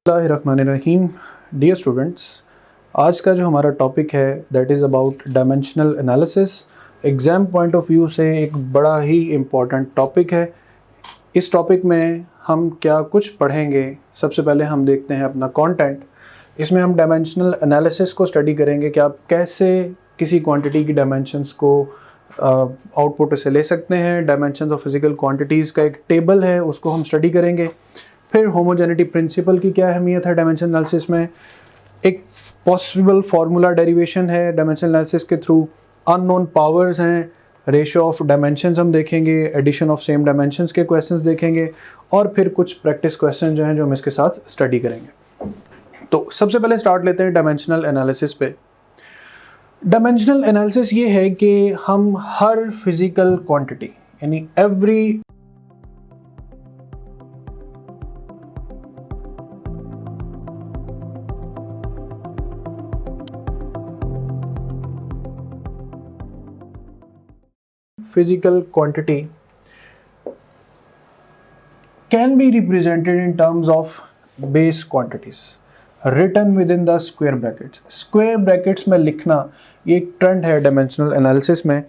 बिस्मिल्लाहिर्रहमानिर्रहीम। Dear students, आज का जो हमारा टॉपिक है that is about dimensional analysis. Exam point of view से एक बड़ा ही इम्पॉर्टेंट टॉपिक है। इस टॉपिक में हम क्या कुछ पढ़ेंगे, सबसे पहले हम देखते हैं अपना कंटेंट। इसमें हम डायमेंशनल एनालिसिस को स्टडी करेंगे कि आप कैसे किसी क्वांटिटी की डायमेंशंस को आउटपुट से ले सकते हैं। डायमेंशंस ऑफ फिजिकल क्वांटिटीज़ का एक टेबल है, उसको हम स्टडी करेंगे। फिर होमोजेनिटी प्रिंसिपल की क्या अहमियत है डायमेंशन एनालिसिस में, एक पॉसिबल फार्मूला डेरिवेशन है डायमेंशन एनालिसिस के थ्रू, अननोन पावर्स हैं, रेशियो ऑफ डायमेंशंस हम देखेंगे, एडिशन ऑफ सेम डायमेंशंस के क्वेश्चंस देखेंगे और फिर कुछ प्रैक्टिस क्वेश्चन जो हैं जो हम इसके साथ स्टडी करेंगे। तो सबसे पहले स्टार्ट लेते हैं डायमेंशनल एनालिसिस पे। डायमेंशनल एनालिसिस ये है कि हम हर फिजिकल क्वांटिटी यानी every physical quantity can be represented in terms of base quantities written within the square brackets। square brackets में लिखना ये एक ट्रेंड है डायमेंशनल एनालिसिस में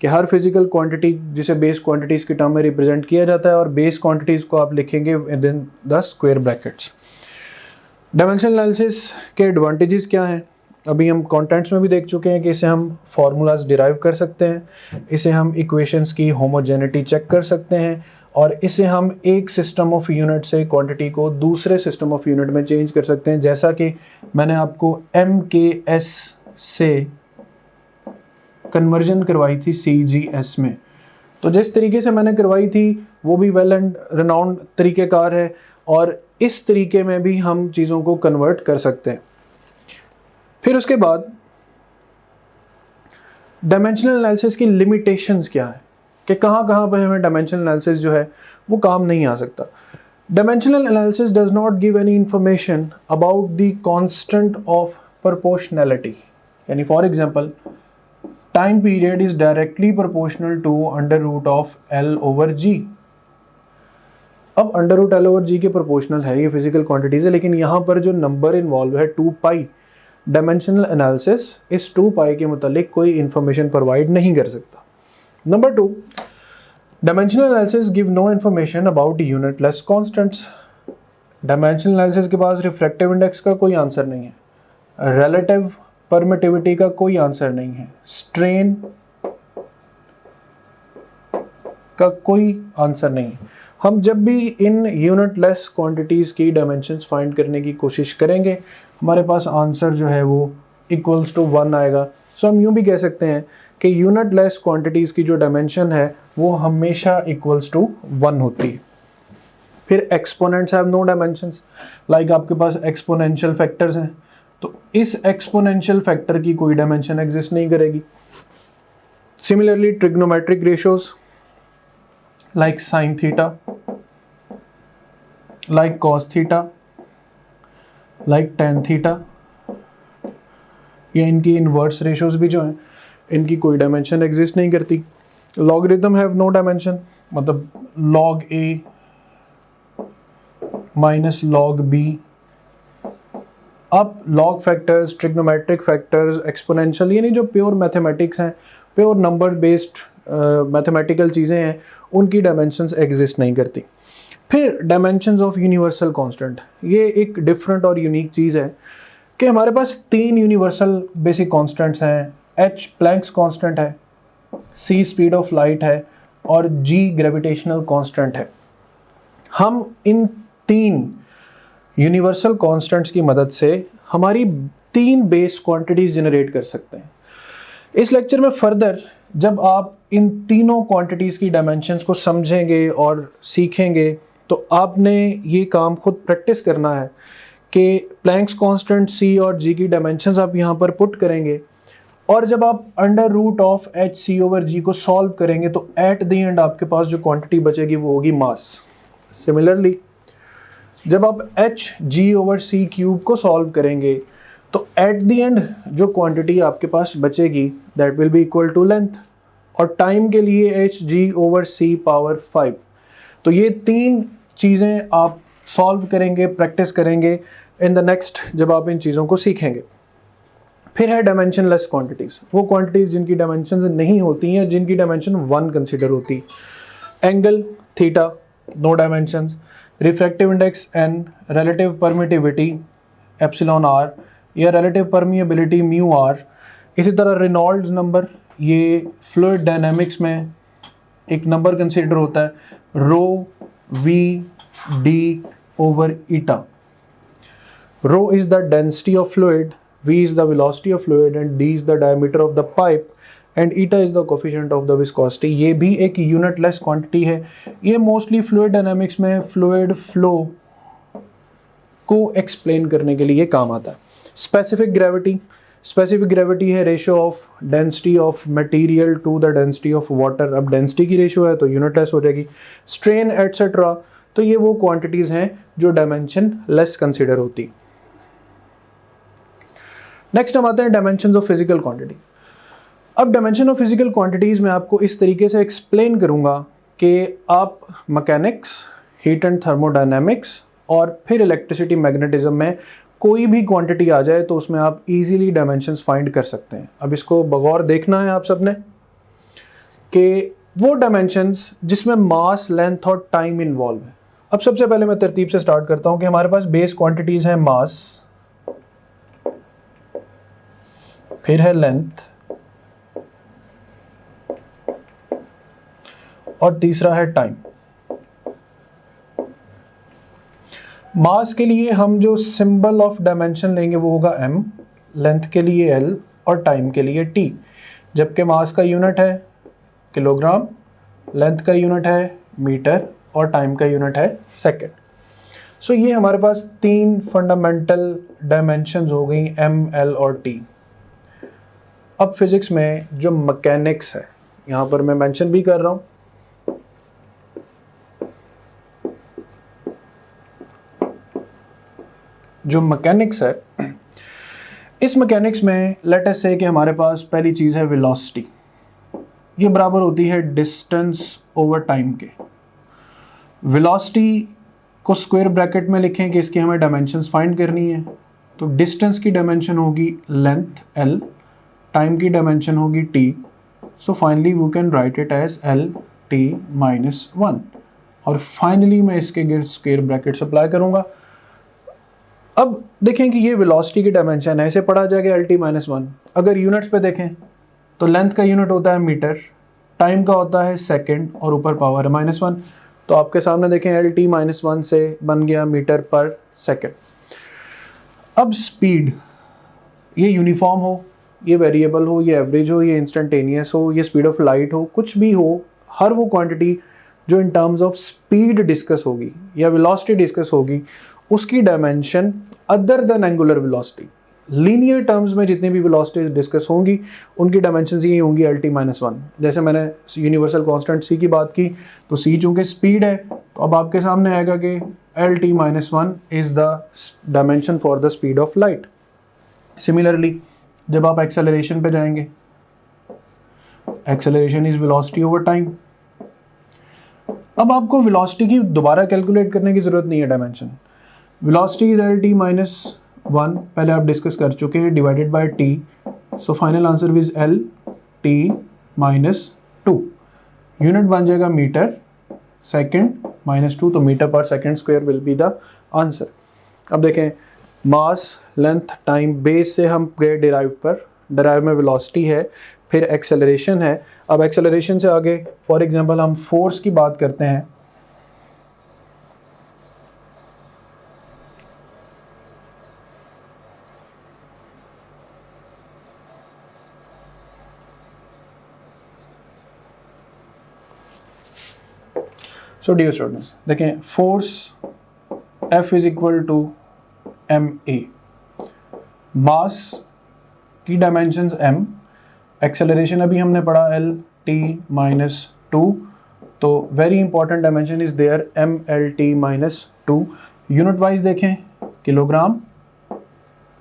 कि हर फिजिकल क्वांटिटी जिसे बेस क्वांटिटीज़ के टर्म में रिप्रेजेंट किया जाता है और बेस क्वांटिटीज़ को आप लिखेंगे within the square brackets. Dimensional analysis के एडवांटेजेस क्या हैं, अभी हम कंटेंट्स में भी देख चुके हैं कि इसे हम फार्मूलाज डिराइव कर सकते हैं, इसे हम इक्वेशंस की होमोजेनिटी चेक कर सकते हैं और इसे हम एक सिस्टम ऑफ यूनिट से क्वांटिटी को दूसरे सिस्टम ऑफ यूनिट में चेंज कर सकते हैं, जैसा कि मैंने आपको MKS से कन्वर्जन करवाई थी CGS में। तो जिस तरीके से मैंने करवाई थी वो भी वेल एंड रिनाउंड तरीक़ेकार है और इस तरीके में भी हम चीज़ों को कन्वर्ट कर सकते हैं। फिर उसके बाद डायमेंशनल एनालिसिस की लिमिटेशंस क्या है कि कहाँ पर हमें डायमेंशनल एनालिसिस जो है वो काम नहीं आ सकता। Dimensional analysis does not give any information about the constant of proportionality, यानी for example time period is directly proportional to √L/G। अब √L/G के प्रोपोर्शनल है, ये फिजिकल क्वांटिटीज है, लेकिन यहाँ पर जो नंबर इन्वॉल्व है 2π, डायमेंशनल एनालिसिस इस 2π के मुतालिक कोई इंफॉर्मेशन प्रोवाइड नहीं कर सकता। Number 2, dimensional analysis give no information about unitless constants. Dimensional analysis के पास रिफ्रैक्टिव इंडेक्स का कोई आंसर नहीं है, रिलेटिव परमिटिविटी का कोई आंसर नहीं है, स्ट्रेन का कोई आंसर नहीं है। हम जब भी इन यूनिटलेस क्वांटिटीज़ की डायमेंशंस फाइंड करने की कोशिश करेंगे हमारे पास आंसर जो है वो इक्वल्स टू 1 आएगा। सो हम यूँ भी कह सकते हैं कि यूनिटलेस क्वांटिटीज़ की जो डायमेंशन है वो हमेशा इक्वल्स टू 1 होती है। फिर exponents have no dimensions, like आपके पास एक्सपोनेंशियल फैक्टर्स हैं, तो इस एक्सपोनेंशियल फैक्टर की कोई डायमेंशन एग्जिस्ट नहीं करेगी। Similarly trigonometric ratios like sin theta, like cos theta, like tan theta, ये इनकी इन्वर्स रेशियोज भी जो हैं इनकी कोई डायमेंशन एग्जिस्ट नहीं करती। लॉगरिथम हैव नो डायमेंशन, मतलब log A minus log B। अब log factors, trigonometric factors, exponential, यानी जो प्योर मैथमेटिक्स हैं, प्योर नंबर बेस्ड मैथमेटिकल चीज़ें हैं, उनकी डायमेंशंस एग्जिस्ट नहीं करती। फिर डायमेंशंस ऑफ यूनिवर्सल कांस्टेंट, ये एक डिफरेंट और यूनिक चीज़ है कि हमारे पास 3 यूनिवर्सल बेसिक कांस्टेंट्स हैं। H प्लैंक्स कांस्टेंट है, C स्पीड ऑफ लाइट है और G ग्रेविटेशनल कांस्टेंट है। हम इन 3 यूनिवर्सल कांस्टेंट्स की मदद से हमारी 3 बेस क्वांटिटीज जनरेट कर सकते हैं। इस लेक्चर में फर्दर जब आप इन तीनों क्वांटिटीज़ की डायमेंशंस को समझेंगे और सीखेंगे तो आपने ये काम खुद प्रैक्टिस करना है कि प्लैंक्स कांस्टेंट C और G की डायमेंशंस आप यहाँ पर पुट करेंगे और जब आप √HC/G को सॉल्व करेंगे तो एट द एंड आपके पास जो क्वांटिटी बचेगी वो होगी मास। सिमिलरली जब आप HG/C³ को सॉल्व करेंगे तो एट द एंड जो क्वांटिटी आपके पास बचेगी that will be equal to length, और टाइम के लिए HG/C⁵। तो ये 3 चीज़ें आप सॉल्व करेंगे, प्रैक्टिस करेंगे इन द नेक्स्ट जब आप इन चीज़ों को सीखेंगे। फिर है डायमेंशनलेस क्वांटिटीज़, वो क्वांटिटीज़ जिनकी डायमेंशंस नहीं होती हैं, जिनकी डायमेंशन 1 कंसिडर होती। Angle theta, no dimensions. Refractive index n, relative permittivity epsilon r या रिलेटिव परमिएबिलिटी म्यू आर। इसी तरह रेनॉल्ड्स नंबर, ये फ्लूइड डायनामिक्स में एक नंबर कंसिडर होता है, rho v d over eta. Rho is the density of fluid, v is the velocity of fluid and d is the diameter of the pipe and eta is the coefficient of the viscosity। ये भी एक unitless quantity है। ये mostly fluid dynamics में fluid flow को explain करने के लिए काम आता है। स्पेसिफिक ग्रेविटी, स्पेसिफिक ग्रेविटी है ratio of density of material to the density of water. अब डेंसिटी की रेशियो है तो यूनिटलेस हो जाएगी। स्ट्रेन एटसेट्रा, तो ये वो क्वांटिटीज़ हैं जो डायमेंशन लेस कंसिडर होती। नेक्स्ट हम आते हैं डायमेंशंस ऑफ फिजिकल क्वांटिटी। अब डायमेंशन ऑफ फिजिकल क्वांटिटीज़ में आपको इस तरीके से एक्सप्लेन करूंगा कि आप मैकेनिक्स, हीट एंड थर्मोडायनेमिक्स और फिर इलेक्ट्रिसिटी मैग्नेटिज्म में कोई भी क्वांटिटी आ जाए तो उसमें आप इजीली डायमेंशंस फाइंड कर सकते हैं। अब इसको बगौर देखना है आप सबने कि वो डायमेंशंस जिसमें मास, लेंथ और टाइम इन्वॉल्व है। अब सबसे पहले मैं तरतीब से स्टार्ट करता हूं कि हमारे पास बेस क्वांटिटीज़ हैं मास, फिर है लेंथ और तीसरा है टाइम। मास के लिए हम जो सिंबल ऑफ डायमेंशन लेंगे वो होगा m, लेंथ के लिए l और टाइम के लिए t। जबकि मास का यूनिट है किलोग्राम, लेंथ का यूनिट है मीटर और टाइम का यूनिट है सेकेंड। सो ये हमारे पास 3 फंडामेंटल डायमेंशंस हो गई m, l और t। अब फिजिक्स में जो मैकेनिक्स है, यहाँ पर मैं मेंशन भी कर रहा हूँ, जो मैकेनिक्स है, इस मैकेनिक्स में लेट अस से कि हमारे पास पहली चीज़ है वेलोसिटी। ये बराबर होती है डिस्टेंस ओवर टाइम के। वेलोसिटी को स्क्वायर ब्रैकेट में लिखें कि इसकी हमें डायमेंशंस फाइंड करनी है। तो डिस्टेंस की डायमेंशन होगी लेंथ l, टाइम की डायमेंशन होगी t। So finally we can write it as l(t)-1 और फाइनली मैं इसके गिर्द स्क्वायर ब्रैकेट अप्लाई करूंगा। अब देखें कि ये वेलोसिटी की डायमेंशन है, इसे पढ़ा जाएगा l(t)-1। अगर यूनिट्स पे देखें तो लेंथ का यूनिट होता है मीटर, टाइम का होता है सेकंड और ऊपर पावर है -1। तो आपके सामने देखें l(t)-1 से बन गया मीटर पर सेकंड। अब स्पीड, ये यूनिफॉर्म हो, ये वेरिएबल हो, ये एवरेज हो, ये इंस्टेंटेनियस हो, ये स्पीड ऑफ लाइट हो, कुछ भी हो, हर वो क्वांटिटी जो इन टर्म्स ऑफ स्पीड डिस्कस होगी या वेलोसिटी डिस्कस होगी उसकी dimension other than angular velocity, linear terms में जितनी भी वेलोसिटीज डिस्कस होंगी उनकी डायमेंशंस ये होंगी l(t)-1। जैसे मैंने यूनिवर्सल कांस्टेंट c की बात की तो c चूँकि स्पीड है तो अब आपके सामने आएगा कि l(t)-1 is the dimension for the speed of light. Similarly जब आप एक्सेलरेशन पे जाएंगे, acceleration is velocity over time. अब आपको वेलोसिटी की दोबारा कैलकुलेट करने की जरूरत नहीं है डायमेंशन। वेलोसिटी इज l(t)-1, पहले आप डिस्कस कर चुके हैं, divided by t। So final answer is l(t)-2। Unit बन जाएगा मीटर सेकेंड -2, तो metre per second square will be the answer. अब देखें मास, लेंथ, टाइम, बेस से हम गए डिराइव पर, डिराइव में वेलोसिटी है, फिर एक्सेलरेशन है। अब एक्सेलरेशन से आगे फॉर एग्जांपल हम फोर्स की बात करते हैं। सो डियर स्टूडेंट्स, देखें force F is equal to ma, mass की डायमेंशंस m, एक्सेलरेशन अभी हमने पढ़ा l(t)-2, तो very important dimension is there ml(t)-2। Unit wise देखें kilogram,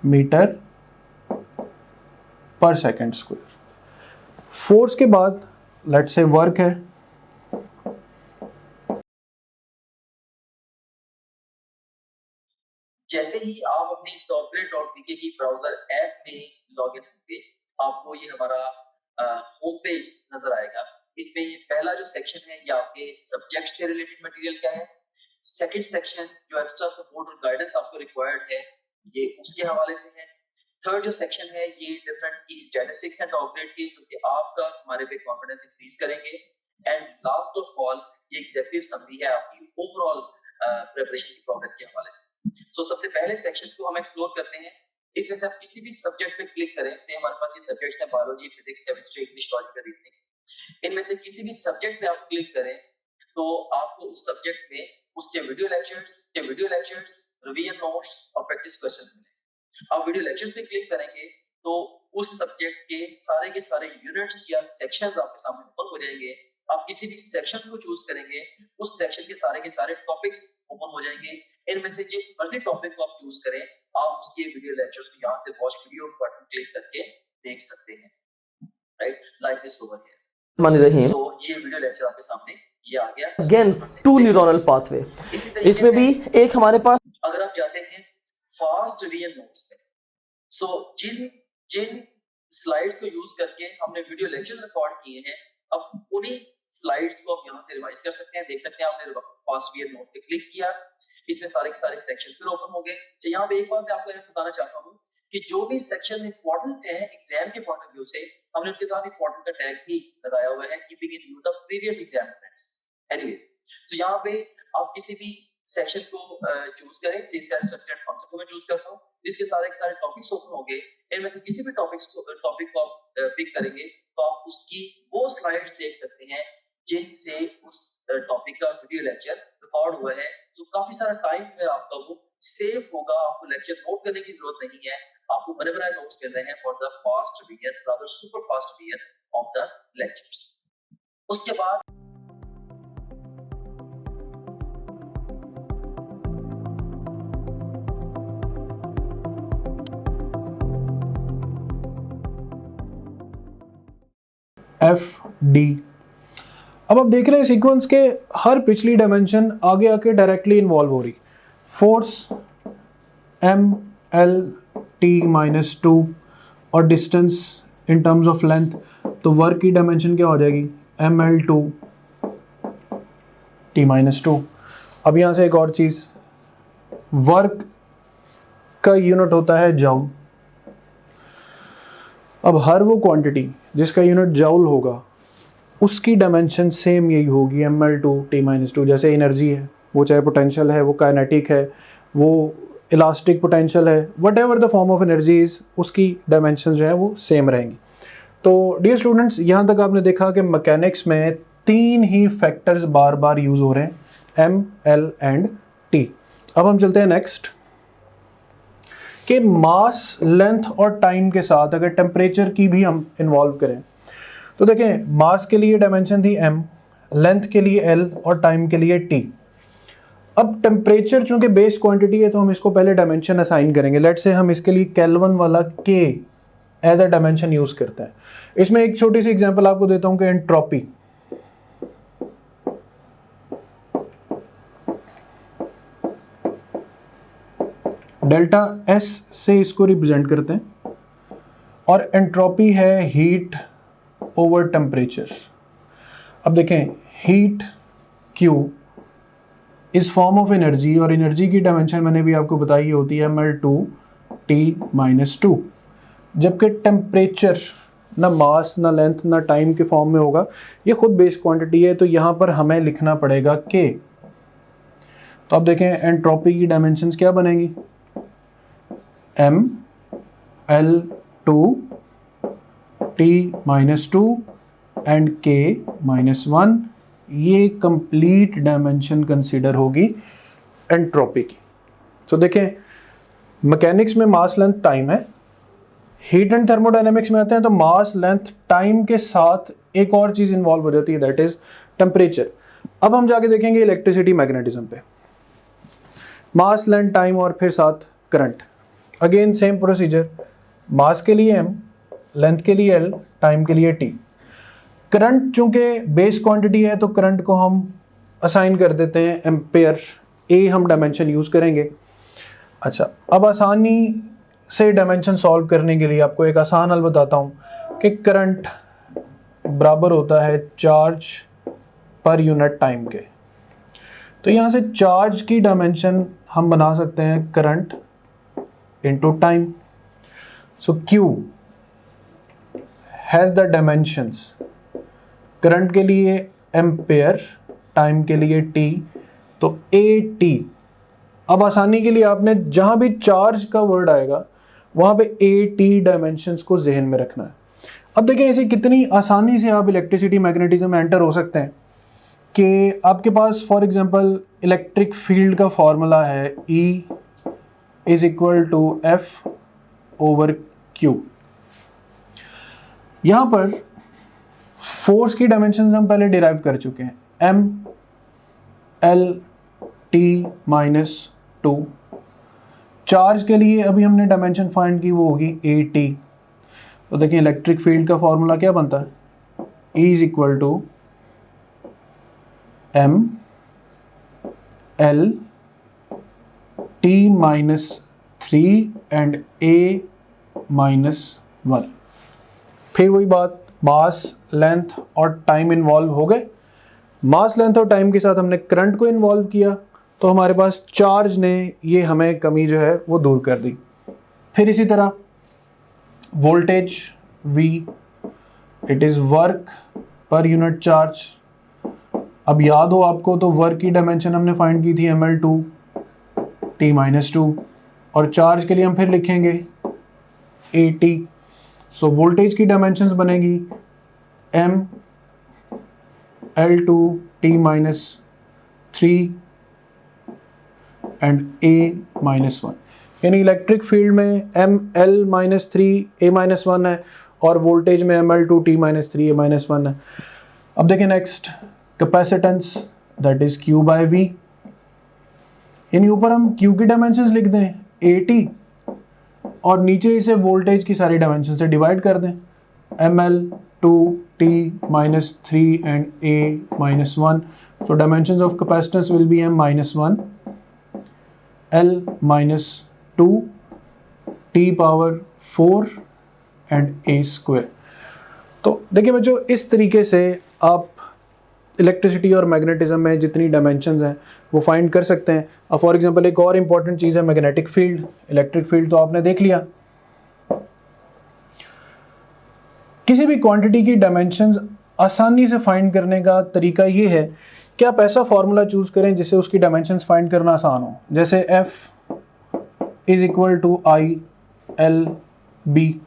metre per second square. Force के बाद लेट्स से वर्क है, जैसे ही आप अपनी topgrade.bk की ब्राउजर ऐप में लॉगिन होंगे, आपको ये हमारा होम पेज नजर आएगा। इसमें पहला जो सेक्शन है ये आपके सब्जेक्ट से रिलेटेड मटेरियल का है। सेकंड सेक्शन जो एक्स्ट्रा सपोर्ट और गाइडेंस आपको रिक्वायर्ड है ये उसके हवाले से है। थर्ड जो सेक्शन है ये डिफरेंट की स्टैटिस्टिक्स एंड टॉपग्रेड की, जो कि आपका हमारे पे कॉन्फिडेंस इंक्रीज करेंगे। एंड लास्ट ऑफ ऑल ये एग्जीक्यूटिव समरी है आपकी ओवरऑल प्रिपरेशन की प्रोग्रेस के हवाले से। सो सबसे पहले सेक्शन को हम एक्सप्लोर करते हैं। इसमें से आप किसी भी सब्जेक्ट पे क्लिक करें, से हमारे पास ये सब्जेक्ट्स हैं biology, physics, chemistry, English, logical reasoning. इनमें से किसी भी सब्जेक्ट पे आप क्लिक करें तो आपको उस सब्जेक्ट में उसके वीडियो लेक्चर्स, रिवीजन नोट्स और प्रैक्टिस क्वेश्चन मिले। आप वीडियो लेक्चर्स पे क्लिक करेंगे तो उस सब्जेक्ट के सारे यूनिट्स या सेक्शंस आपके सामने ओपन हो जाएंगे। आप किसी भी सेक्शन को चूज करेंगे, उस सेक्शन के सारे टॉपिक्स ओपन हो जाएंगे। इनमें से जिस मर्जी टॉपिक को आप चूज करें, आप उसके वीडियो लेक्चर्स को यहाँ से वॉच वीडियो बटन क्लिक करके देख सकते हैं, right, like this over here. मानी रही सो ये वीडियो लेक्चर आपके सामने ये आ गया। अगेन टू न्यूरल पाथवे, इसमें भी एक हमारे पास, अगर आप जाते हैं फास्ट रिवीजन नोट्स पे, सो जिन स्लाइड्स को यूज करके हमने वीडियो लेक्चर्स रिकॉर्ड किए हैं, अब उन्हीं स्लाइड्स को आप यहाँ से रिवाइज कर सकते हैं। देख सकते हैं आपने फास्ट रिवीजन नोट्स पे क्लिक किया, इसमें सारे के सारे सेक्शन फिर ओपन हो गए। तो यहाँ पे एक बात मैं आपको यह बताना चाहता हूँ कि जो भी सेक्शन इंपॉर्टेंट है एग्जाम के पॉइंट ऑफ व्यू से, हमने उनके साथ इंपॉर्टेंट का टैग भी लगाया हुआ है, keeping in view the previous exam trends. Anyways, तो यहाँ पे आप किसी भी सेक्शन को चूज करें। सी सेल स्ट्रक्चर एंड फंक्शन को मैं चूज करता हूँ। इसके सारे टॉपिक्स ओपन हो गए। इनमें से किसी भी टॉपिक को आप पिक करेंगे तो आप उसकी वो स्लाइड्स देख सकते हैं जिनसे उस टॉपिक का वीडियो लेक्चर रिकॉर्ड हुआ है। तो काफी सारा टाइम जो है आपका वो सेव होगा। आपको लेक्चर नोट करने की जरूरत नहीं है, आपको बड़े बड़े नोट्स मिल रहे हैं for the fast revision, rather super fast revision of the lectures. उसके बाद FD। अब आप देख रहे हैं सीक्वेंस के हर पिछली डायमेंशन आगे आके डायरेक्टली इन्वॉल्व हो रही। फोर्स MLT-2 और distance in terms of length, तो वर्क की डायमेंशन क्या हो जाएगी ML2T-2। अब यहाँ से एक और चीज़, वर्क का यूनिट होता है जूल। अब हर वो क्वांटिटी जिसका यूनिट जूल होगा उसकी डायमेंशन सेम यही होगी ML2T-2। जैसे एनर्जी है, वो चाहे पोटेंशियल है, वो काइनेटिक है, वो इलास्टिक पोटेंशियल है, what ever the form of energy is, उसकी डायमेंशन जो है वो सेम रहेंगी। तो डियर स्टूडेंट्स, यहाँ तक आपने देखा कि मैकेनिक्स में 3 ही फैक्टर्स बार बार यूज हो रहे हैं, M, L एंड T। अब हम चलते हैं नेक्स्ट कि मास, लेंथ और टाइम के साथ अगर टेम्परेचर की भी हम इन्वॉल्व करें तो देखें, मास के लिए डायमेंशन थी M, लेंथ के लिए L और टाइम के लिए T। अब टेम्परेचर चूंकि बेस क्वांटिटी है तो हम इसको पहले डायमेंशन असाइन करेंगे। लेट्स से हम इसके लिए केल्विन वाला K as a dimension use करते हैं। इसमें एक छोटी सी एग्जांपल आपको देता हूं कि एंट्रोपी, डेल्टा S से इसको रिप्रेजेंट करते हैं, और एंट्रोपी है हीट ओवर टेम्परेचर। अब देखें, हीट Q इस फॉर्म ऑफ एनर्जी, और एनर्जी की डायमेंशन मैंने भी आपको बताई होती है ML2T-2। जबकि टेम्परेचर ना मास, ना लेंथ, ना टाइम के फॉर्म में होगा, ये खुद बेस क्वांटिटी है, तो यहाँ पर हमें लिखना पड़ेगा K। तो अब देखें एंट्रोपी की डायमेंशंस क्या बनेंगी, ML2T-2 एंड K-1। ये कंप्लीट डायमेंशन कंसीडर होगी एंट्रोपी की। तो देखें, मैकेनिक्स में मास, लेंथ, टाइम है। हीट एंड थर्मोडायनेमिक्स में आते हैं तो मास, लेंथ, टाइम के साथ एक और चीज इन्वॉल्व हो जाती है, दैट इज टेम्परेचर। अब हम जाके देखेंगे इलेक्ट्रिसिटी मैग्नेटिज्म पे, मास, लेंथ, टाइम और फिर साथ करंट। अगेन सेम प्रोसीजर, मास के लिए M, लेंथ के लिए L, टाइम के लिए T। करंट चूंकि बेस क्वांटिटी है तो करंट को हम असाइन कर देते हैं एम्पेयर, A हम डायमेंशन यूज करेंगे। अच्छा, अब आसानी से डायमेंशन सॉल्व करने के लिए आपको एक आसान हल बताता हूँ कि करंट बराबर होता है चार्ज पर यूनिट टाइम के। तो यहाँ से चार्ज की डायमेंशन हम बना सकते हैं current into time. So Q has the dimensions, current के लिए एम्पेयर, टाइम के लिए T, तो AT। अब आसानी के लिए आपने जहाँ भी चार्ज का वर्ड आएगा वहाँ पे AT डायमेंशंस को जहन में रखना है। अब देखें इसे कितनी आसानी से आप इलेक्ट्रिसिटी मैग्नेटिज्म में एंटर हो सकते हैं कि आपके पास फॉर एग्जांपल इलेक्ट्रिक फील्ड का फॉर्मूला है E is equal to F over Q। यहाँ पर फोर्स की डायमेंशंस हम पहले डिराइव कर चुके हैं, M L T minus 2। Charge के लिए अभी हमने डायमेंशन फाइंड की, वो होगी AT। तो देखिए इलेक्ट्रिक फील्ड का फॉर्मूला क्या बनता है, E is equal to M L T minus 3 and A minus 1। फिर वही बात, मास, लेंथ और टाइम इन्वॉल्व हो गए। मास, लेंथ और टाइम के साथ हमने करंट को इन्वॉल्व किया, तो हमारे पास चार्ज ने ये हमें कमी जो है वो दूर कर दी। फिर इसी तरह voltage V, it is work per unit charge. अब याद हो आपको तो वर्क की डायमेंशन हमने फाइंड की थी ml2 t माइनस 2, और चार्ज के लिए हम फिर लिखेंगे AT। सो वोल्टेज की डायमेंशंस बनेगी m L2 t minus 3 and A minus 1। यानी इलेक्ट्रिक फील्ड में M L minus 3 A minus 1 है और वोल्टेज में ML2 T minus 3 A minus 1 है। अब देखें next, capacitance that is Q by V। यानी ऊपर हम Q की डायमेंशंस लिख दें AT और नीचे इसे वोल्टेज की सारी डायमेंशन से डिवाइड कर दें, ML2 T minus 3 and A minus 1। So dimensions of capacitance will be M minus 1, L minus 2, T power 4 and A square। तो देखिए बच्चों, इस तरीके से आप इलेक्ट्रिसिटी और मैग्नेटिज्म में जितनी डायमेंशंस हैं वो फाइंड कर सकते हैं। अब फॉर एग्जांपल एक और इम्पॉर्टेंट चीज़ है मैग्नेटिक फील्ड। इलेक्ट्रिक फील्ड तो आपने देख लिया। किसी भी क्वांटिटी की डायमेंशंस आसानी से फाइंड करने का तरीका ये है कि आप ऐसा फॉर्मूला चूज करें जिससे उसकी डायमेंशंस फाइंड करना आसान हो। जैसे F is equal to I L B.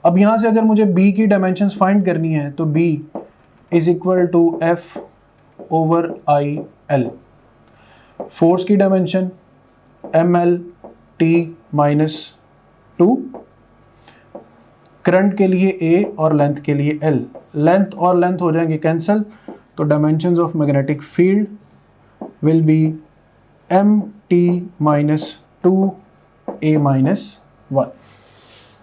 अब यहाँ से अगर मुझे B की डायमेंशंस फाइंड करनी है तो B is equal to F over I L. Force की dimension ML T minus 2, current के लिए A और लेंथ के लिए L। लेंथ और लेंथ हो जाएंगे कैंसिल, तो dimensions of magnetic field will be MT minus 2 A minus 1।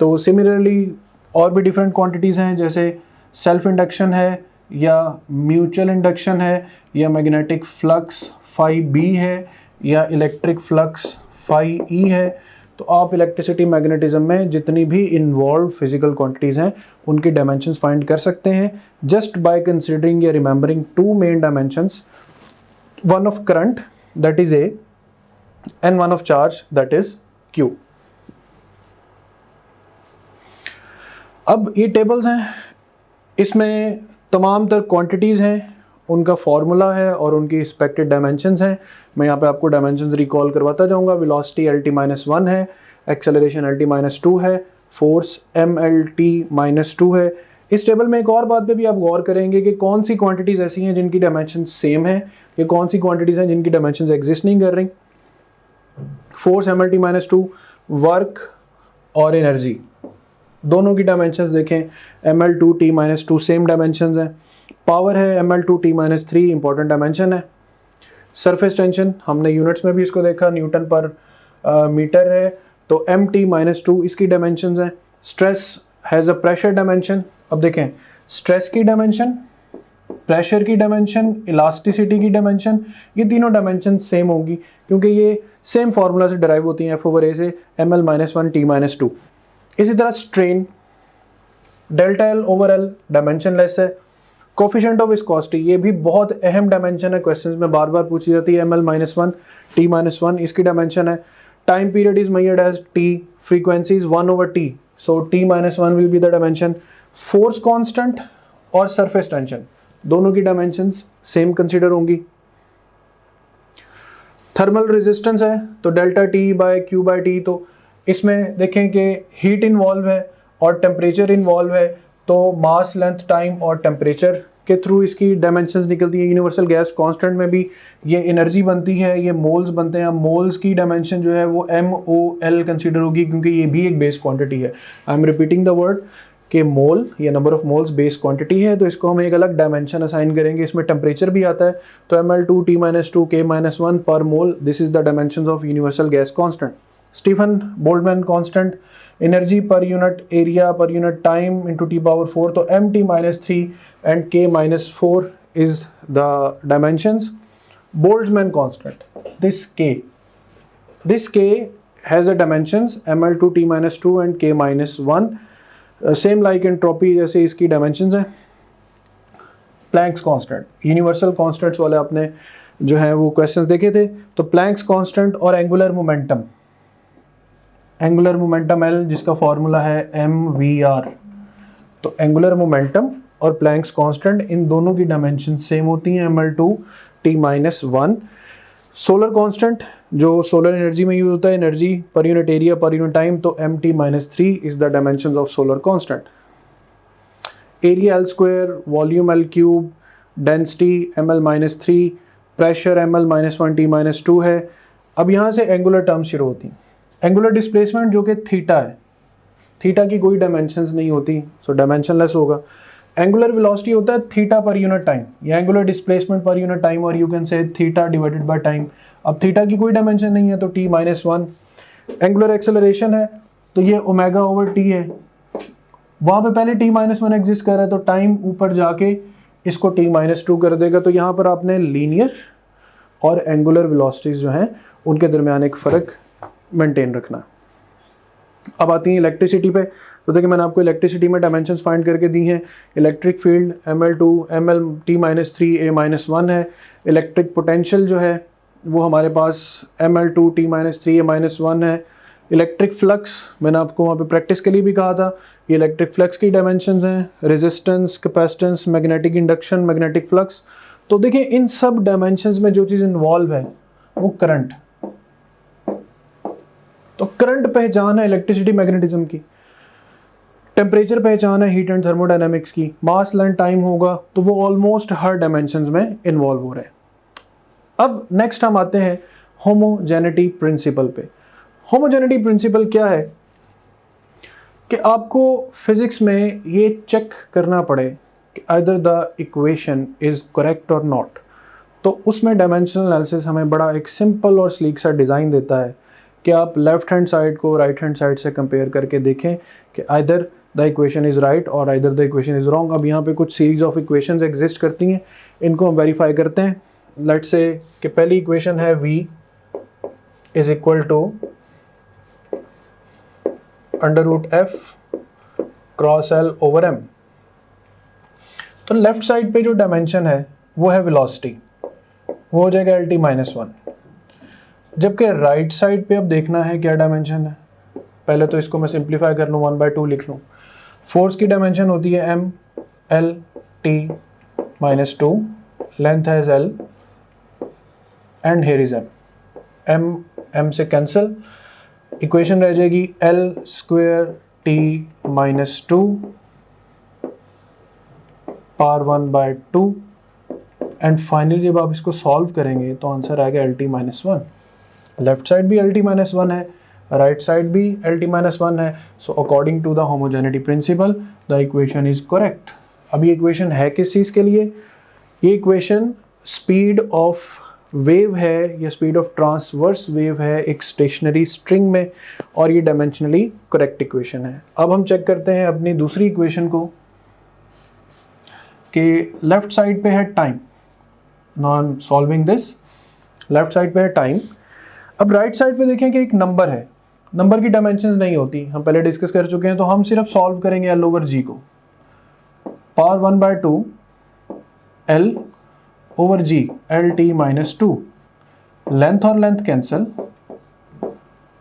तो सिमिलरली और भी डिफरेंट क्वांटिटीज़ हैं, जैसे सेल्फ इंडक्शन है या म्यूचुअल इंडक्शन है या मैग्नेटिक फ्लक्स फाई B है या इलेक्ट्रिक फ्लक्स फाई E है। तो आप इलेक्ट्रिसिटी मैग्नेटिज्म में जितनी भी इन्वॉल्व फिजिकल क्वांटिटीज़ हैं उनकी डायमेंशंस फाइंड कर सकते हैं जस्ट बाय कंसिडरिंग या remembering two main dimensions, one of current that is A and one of charge that is Q। अब ये टेबल्स हैं, इसमें तमाम तर क्वांटिटीज़ हैं, उनका फॉर्मूला है और उनकी एक्सपेक्टेड डायमेंशंस हैं। मैं यहाँ पे आपको डायमेंशंस रिकॉल करवाता जाऊँगा। वेलोसिटी LT माइनस 1 है, एक्सेलरेशन LT माइनस 2 है, फोर्स MLT माइनस 2 है। इस टेबल में एक और बात पे भी आप गौर करेंगे कि कौन सी क्वांटिटीज़ ऐसी हैं जिनकी डायमेंशन सेम है या कौन सी क्वांटिटीज़ हैं जिनकी डायमेंशन एग्जिस्ट नहीं कर रही। फोर्स MLT माइनस 2, वर्क और एनर्जी दोनों की डायमेंशंस देखें, ML2T माइनस 2 सेम डायमेंशंस हैं। पावर है ML2T माइनस 3 इंपॉर्टेंट डायमेंशन है। सरफेस टेंशन हमने यूनिट्स में भी इसको देखा, न्यूटन पर मीटर है, तो MT माइनस 2 इसकी डायमेंशंस हैं। Stress has a pressure dimension. अब देखें स्ट्रेस की डायमेंशन, प्रेशर की डायमेंशन, इलास्टिसिटी की डायमेंशन, ये तीनों डायमेंशन सेम होंगी क्योंकि ये सेम फार्मूला से डिराइव होती हैं, एफ ओवर ए से ml माइनस 1 t माइनस 2। इसी तरह strain delta L over L dimensionless है। कोफिशिएंट ऑफ विस्कोसिटी, ये भी बहुत अहम डायमेंशन है, क्वेश्चंस में बार बार पूछी जाती है। ml माइनस 1 t माइनस 1 इसकी डायमेंशन है। Time period is measured as t, frequency is 1 over t, so t minus 1 will be the dimension. Force constant और सरफेस टेंशन दोनों की डायमेंशंस सेम कंसीडर होंगी। थर्मल रेजिस्टेंस है तो delta T by Q by T, तो इसमें देखें कि हीट इन्वॉल्व है और टेम्परेचर इन्वॉल्व है, तो मास लेंथ टाइम और टेम्परेचर के थ्रू इसकी डायमेंशंस निकलती है। यूनिवर्सल गैस कांस्टेंट में भी ये एनर्जी बनती है, ये मोल्स बनते हैं। मोल्स की डायमेंशन जो है वो MOL कंसीडर होगी, क्योंकि ये भी एक बेस क्वांटिटी है। I am repeating the word कि मोल या number of moles base quantity है, तो इसको हम एक अलग डायमेंशन असाइन करेंगे। इसमें टेम्परेचर भी आता है, तो ml2 t-2 k-1 per mole, this is the dimensions of universal gas constant. Stefan Boltzmann constant, energy per unit area per unit time into t⁴, तो mt-3 and k-4 is the dimensions. Boltzmann constant, this k has the dimensions ml2 t-2 and k-1, same like entropy जैसे इसकी dimensions हैं। Planck's constant, universal constants वाले आपने जो है वो questions देखे थे, तो प्लैंक्स कांस्टेंट और एंगुलर मोमेंटम L जिसका फॉर्मूला है mvr, तो एंगुलर मोमेंटम और प्लैंक्स कांस्टेंट इन दोनों की डायमेंशन सेम होती हैं, ml2 t-1। सोलर कांस्टेंट जो सोलर एनर्जी में यूज होता है, energy per unit area per unit time, तो mt-3 is the dimensions of solar constant. Area L², volume L³, density ml-3, pressure ml-1 t-2 है। अब यहाँ से एंगुलर टर्म्स शुरू होती हैं। एंगुलर डिस्प्लेसमेंट जो कि थीटा है, थीटा की कोई डायमेंशंस नहीं होती, सो डायमेंशनलेस होगा। एंगुलर वेलोसिटी होता है थीटा पर यूनिट टाइम, या angular displacement per unit time, और you can say theta divided by time. अब थीटा की कोई डायमेंशन नहीं है, तो t-1। एंगुलर एक्सेलरेशन है तो ये ओमेगा ओवर t है, वहाँ पे पहले t-1 एग्जिस्ट कर रहा है, तो टाइम ऊपर जाके इसको t-2 कर देगा। तो यहाँ पर आपने लीनियर और एंगुलर वेलोसिटीज जो हैं उनके दरमियान एक फ़र्क मेंटेन रखना। अब आती है इलेक्ट्रिसिटी पे, तो देखिए मैंने आपको इलेक्ट्रिसिटी में डायमेंशंस फाइंड करके दी हैं। Electric field ml2 ml-t-3 a-1 है। इलेक्ट्रिक पोटेंशियल जो है वो हमारे पास ml2 t-3 a-1 है। इलेक्ट्रिक फ्लक्स मैंने आपको वहाँ पे प्रैक्टिस के लिए भी कहा था, ये इलेक्ट्रिक फ्लक्स की डायमेंशंस हैं, resistance, capacitance, magnetic induction, magnetic flux. तो देखिए इन सब डायमेंशंस में जो चीज़ इन्वॉल्व है वो करंट, तो करंट पहचान है इलेक्ट्रिसिटी मैग्नेटिज्म की, टेम्परेचर पहचान है हीट एंड थर्मोडायनेमिक्स की, मास लेंथ टाइम होगा, तो वो ऑलमोस्ट हर डायमेंशंस में इन्वॉल्व हो रहे हैं। अब नेक्स्ट हम आते हैं होमोजेनिटी प्रिंसिपल पे। होमोजेनिटी प्रिंसिपल क्या है कि आपको फिजिक्स में ये चेक करना पड़े कि either the equation is correct और नॉट, तो उसमें डायमेंशनल एनालिसिस हमें बड़ा एक सिंपल और स्लीक सा डिज़ाइन देता है कि आप लेफ्ट हैंड साइड को राइट हैंड साइड से कंपेयर करके देखें कि either the equation is right और either the equation is wrong. अब यहाँ पे कुछ सीरीज ऑफ इक्वेशंस एग्जिस्ट करती हैं, इनको हम वेरीफाई करते हैं। लेट्स से कि पहली इक्वेशन है v is equal to √f cross l over m। तो लेफ्ट साइड पे जो डायमेंशन है वो है वेलोसिटी, वो हो जाएगा LT-1, जबकि राइट साइड पे अब देखना है क्या डायमेंशन है। पहले तो इसको मैं सिंप्लीफाई कर लूँ, 1/2 लिख लूँ। फोर्स की डायमेंशन होती है mL-T-2, लेंथ है L and here is m से कैंसिल, इक्वेशन रह जाएगी L²T-2 पावर 1/2 एंड फाइनली जब आप इसको सॉल्व करेंगे तो आंसर आएगा LT-1। लेफ्ट साइड भी LT-1 है, राइट साइड भी LT-1 है, so according to the homogeneity principle the equation is correct. अब ये इक्वेशन है किस चीज़ के लिए? ये इक्वेशन स्पीड ऑफ वेव है या स्पीड ऑफ ट्रांसवर्स वेव है एक स्टेशनरी स्ट्रिंग में, और ये डायमेंशनली करेक्ट इक्वेशन है। अब हम चेक करते हैं अपनी दूसरी इक्वेशन को कि लेफ्ट साइड पे है time. Now I am solving this, left side पे है टाइम। अब राइट साइड पे देखें कि एक नंबर है, नंबर की डायमेंशंस नहीं होती, हम पहले डिस्कस कर चुके हैं, तो हम सिर्फ सॉल्व करेंगे L ओवर G को। Power 1/2 L over G L T minus 2, length और length cancel,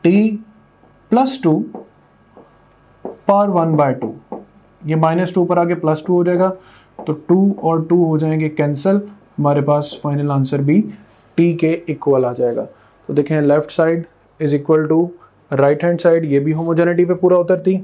T plus 2 power 1/2, ये -2 पर आके +2 हो जाएगा, तो 2 और 2 हो जाएंगे कैंसिल, हमारे पास फाइनल आंसर भी T के इक्वल आ जाएगा। तो देखें left side is equal to right hand side, ये भी होमोजेनिटी पे पूरा उतरती।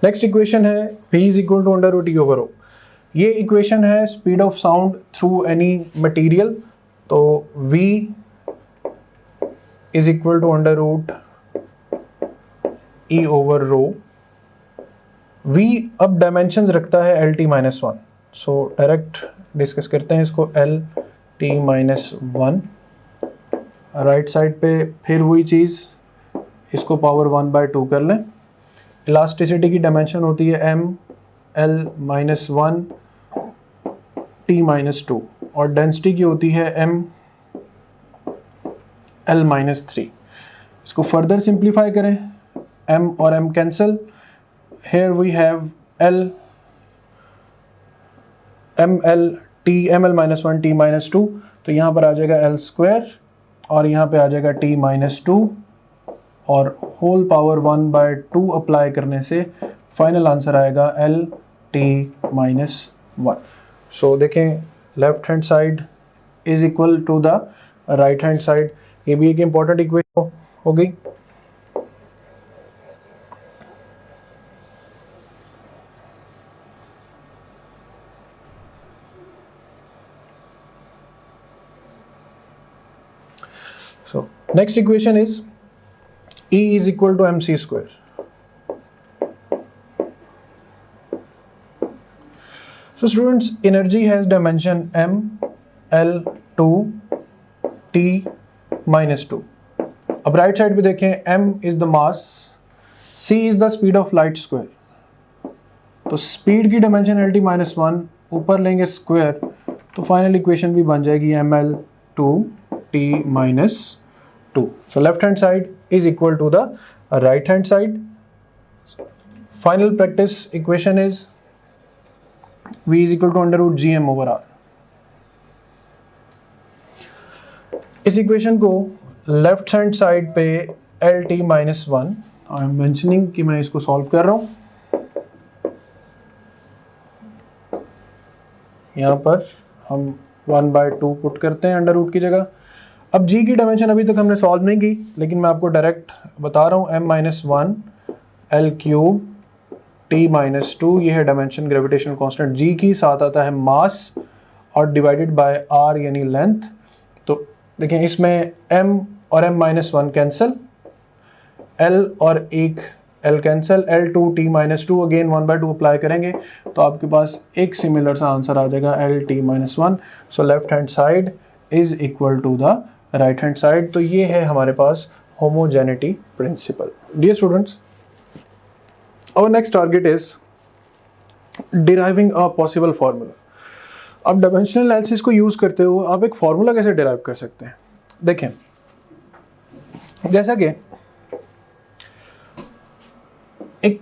नेक्स्ट इक्वेशन है v is equal to under root T over O. ये इक्वेशन है speed of sound through any material, तो v is equal to under root e over rho. v अब डायमेंशंस रखता है L T minus 1, so direct discuss करते हैं इसको, L T minus 1। Right side पे फिर वही चीज़, इसको पावर 1/2 कर लें। इलास्टिसिटी की डायमेंशन होती है m l minus 1 t minus 2, और डेंसिटी की होती है m l माइनस 3। इसको फर्दर सिंप्लीफाई करें, m और m cancel, here we have l m l t m l minus 1 t minus 2, तो यहाँ पर आ जाएगा l स्क्वायर और यहाँ पे आ जाएगा t माइनस 2, और होल पावर 1/2 अप्लाई करने से फाइनल आंसर आएगा L T माइनस 1। सो देखें left hand side is equal to the right hand side, ये भी एक इंपॉर्टेंट इक्वेशन हो गई। So next equation is E is equal to mc square. So students, energy has dimension m, l, 2, t minus 2. अब right side पे देखें, m is the mass, c is the speed of light square. तो speed की dimension lt minus 1, ऊपर लेंगे square, तो final equation भी बन जाएगी ml 2 t minus 2. So left hand side is equal to the right hand side. Final practice equation is v is equal to under root gm over r. इस equation को left hand side पे L T minus 1, I am mentioning कि मैं इसको solve कर रहा हूँ, यहाँ पर हम 1/2 पुट करते हैं अंडर रूट की जगह। अब g की डायमेंशन अभी तक हमने सॉल्व नहीं की, लेकिन मैं आपको डायरेक्ट बता रहा हूँ, m minus 1 L cube t minus 2, ये है डायमेंशन ग्रेविटेशनल कांस्टेंट g की, साथ आता है मास और डिवाइडेड बाय r यानी लेंथ। तो देखें इसमें m और m माइनस 1 कैंसिल, l और एक l cancel, L2 t minus 2, again 1/2 apply करेंगे तो आपके पास एक सिमिलर सा आंसर आ जाएगा L t minus 1। So left hand side is equal to the right hand side. तो ये है हमारे पास homogeneity principle. Dear students, our next target is deriving a possible formula. अब डायमेंशनल एनालिसिस को यूज करते हुए आप एक फार्मूला कैसे डिराइव कर सकते हैं? देखें, जैसा कि एक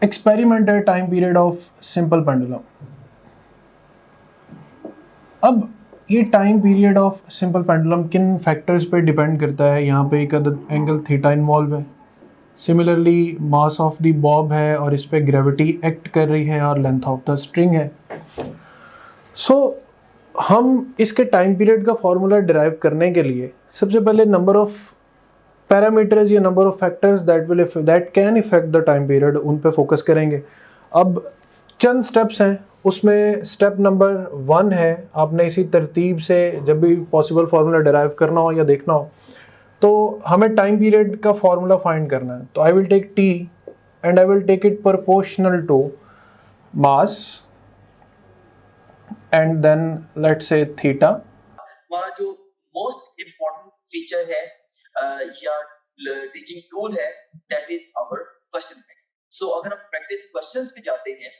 एक्सपेरिमेंट है time period of simple pendulum. अब ये time period of simple pendulum किन फैक्टर्स पे डिपेंड करता है? यहाँ पे एक एंगल थीटा इन्वॉल्व है, similarly mass of the Bob है और इस पे ग्रेविटी एक्ट कर रही है और लेंथ ऑफ द स्ट्रिंग है। सो हम इसके टाइम पीरियड का फॉर्मूला डिराइव करने के लिए सबसे पहले नंबर ऑफ पैरामीटर्स या number of factors that can effect the time period, उन पे फोकस करेंगे। अब चंद स्टेप्स हैं, उसमें स्टेप नंबर 1 है, आपने इसी तरतीब से जब भी पॉसिबल फार्मूला डिराइव करना हो या देखना हो तो हमें टाइम पीरियड का फार्मूला फाइंड करना है। तो I will take T and I will take it proportional to mass and then let's say theta. हमारा जो मोस्ट इम्पोर्टेंट फीचर है या टीचिंग टूल है, that is our question bank. So अगर हम प्रैक्टिस क्वेश्चंस पे जाते हैं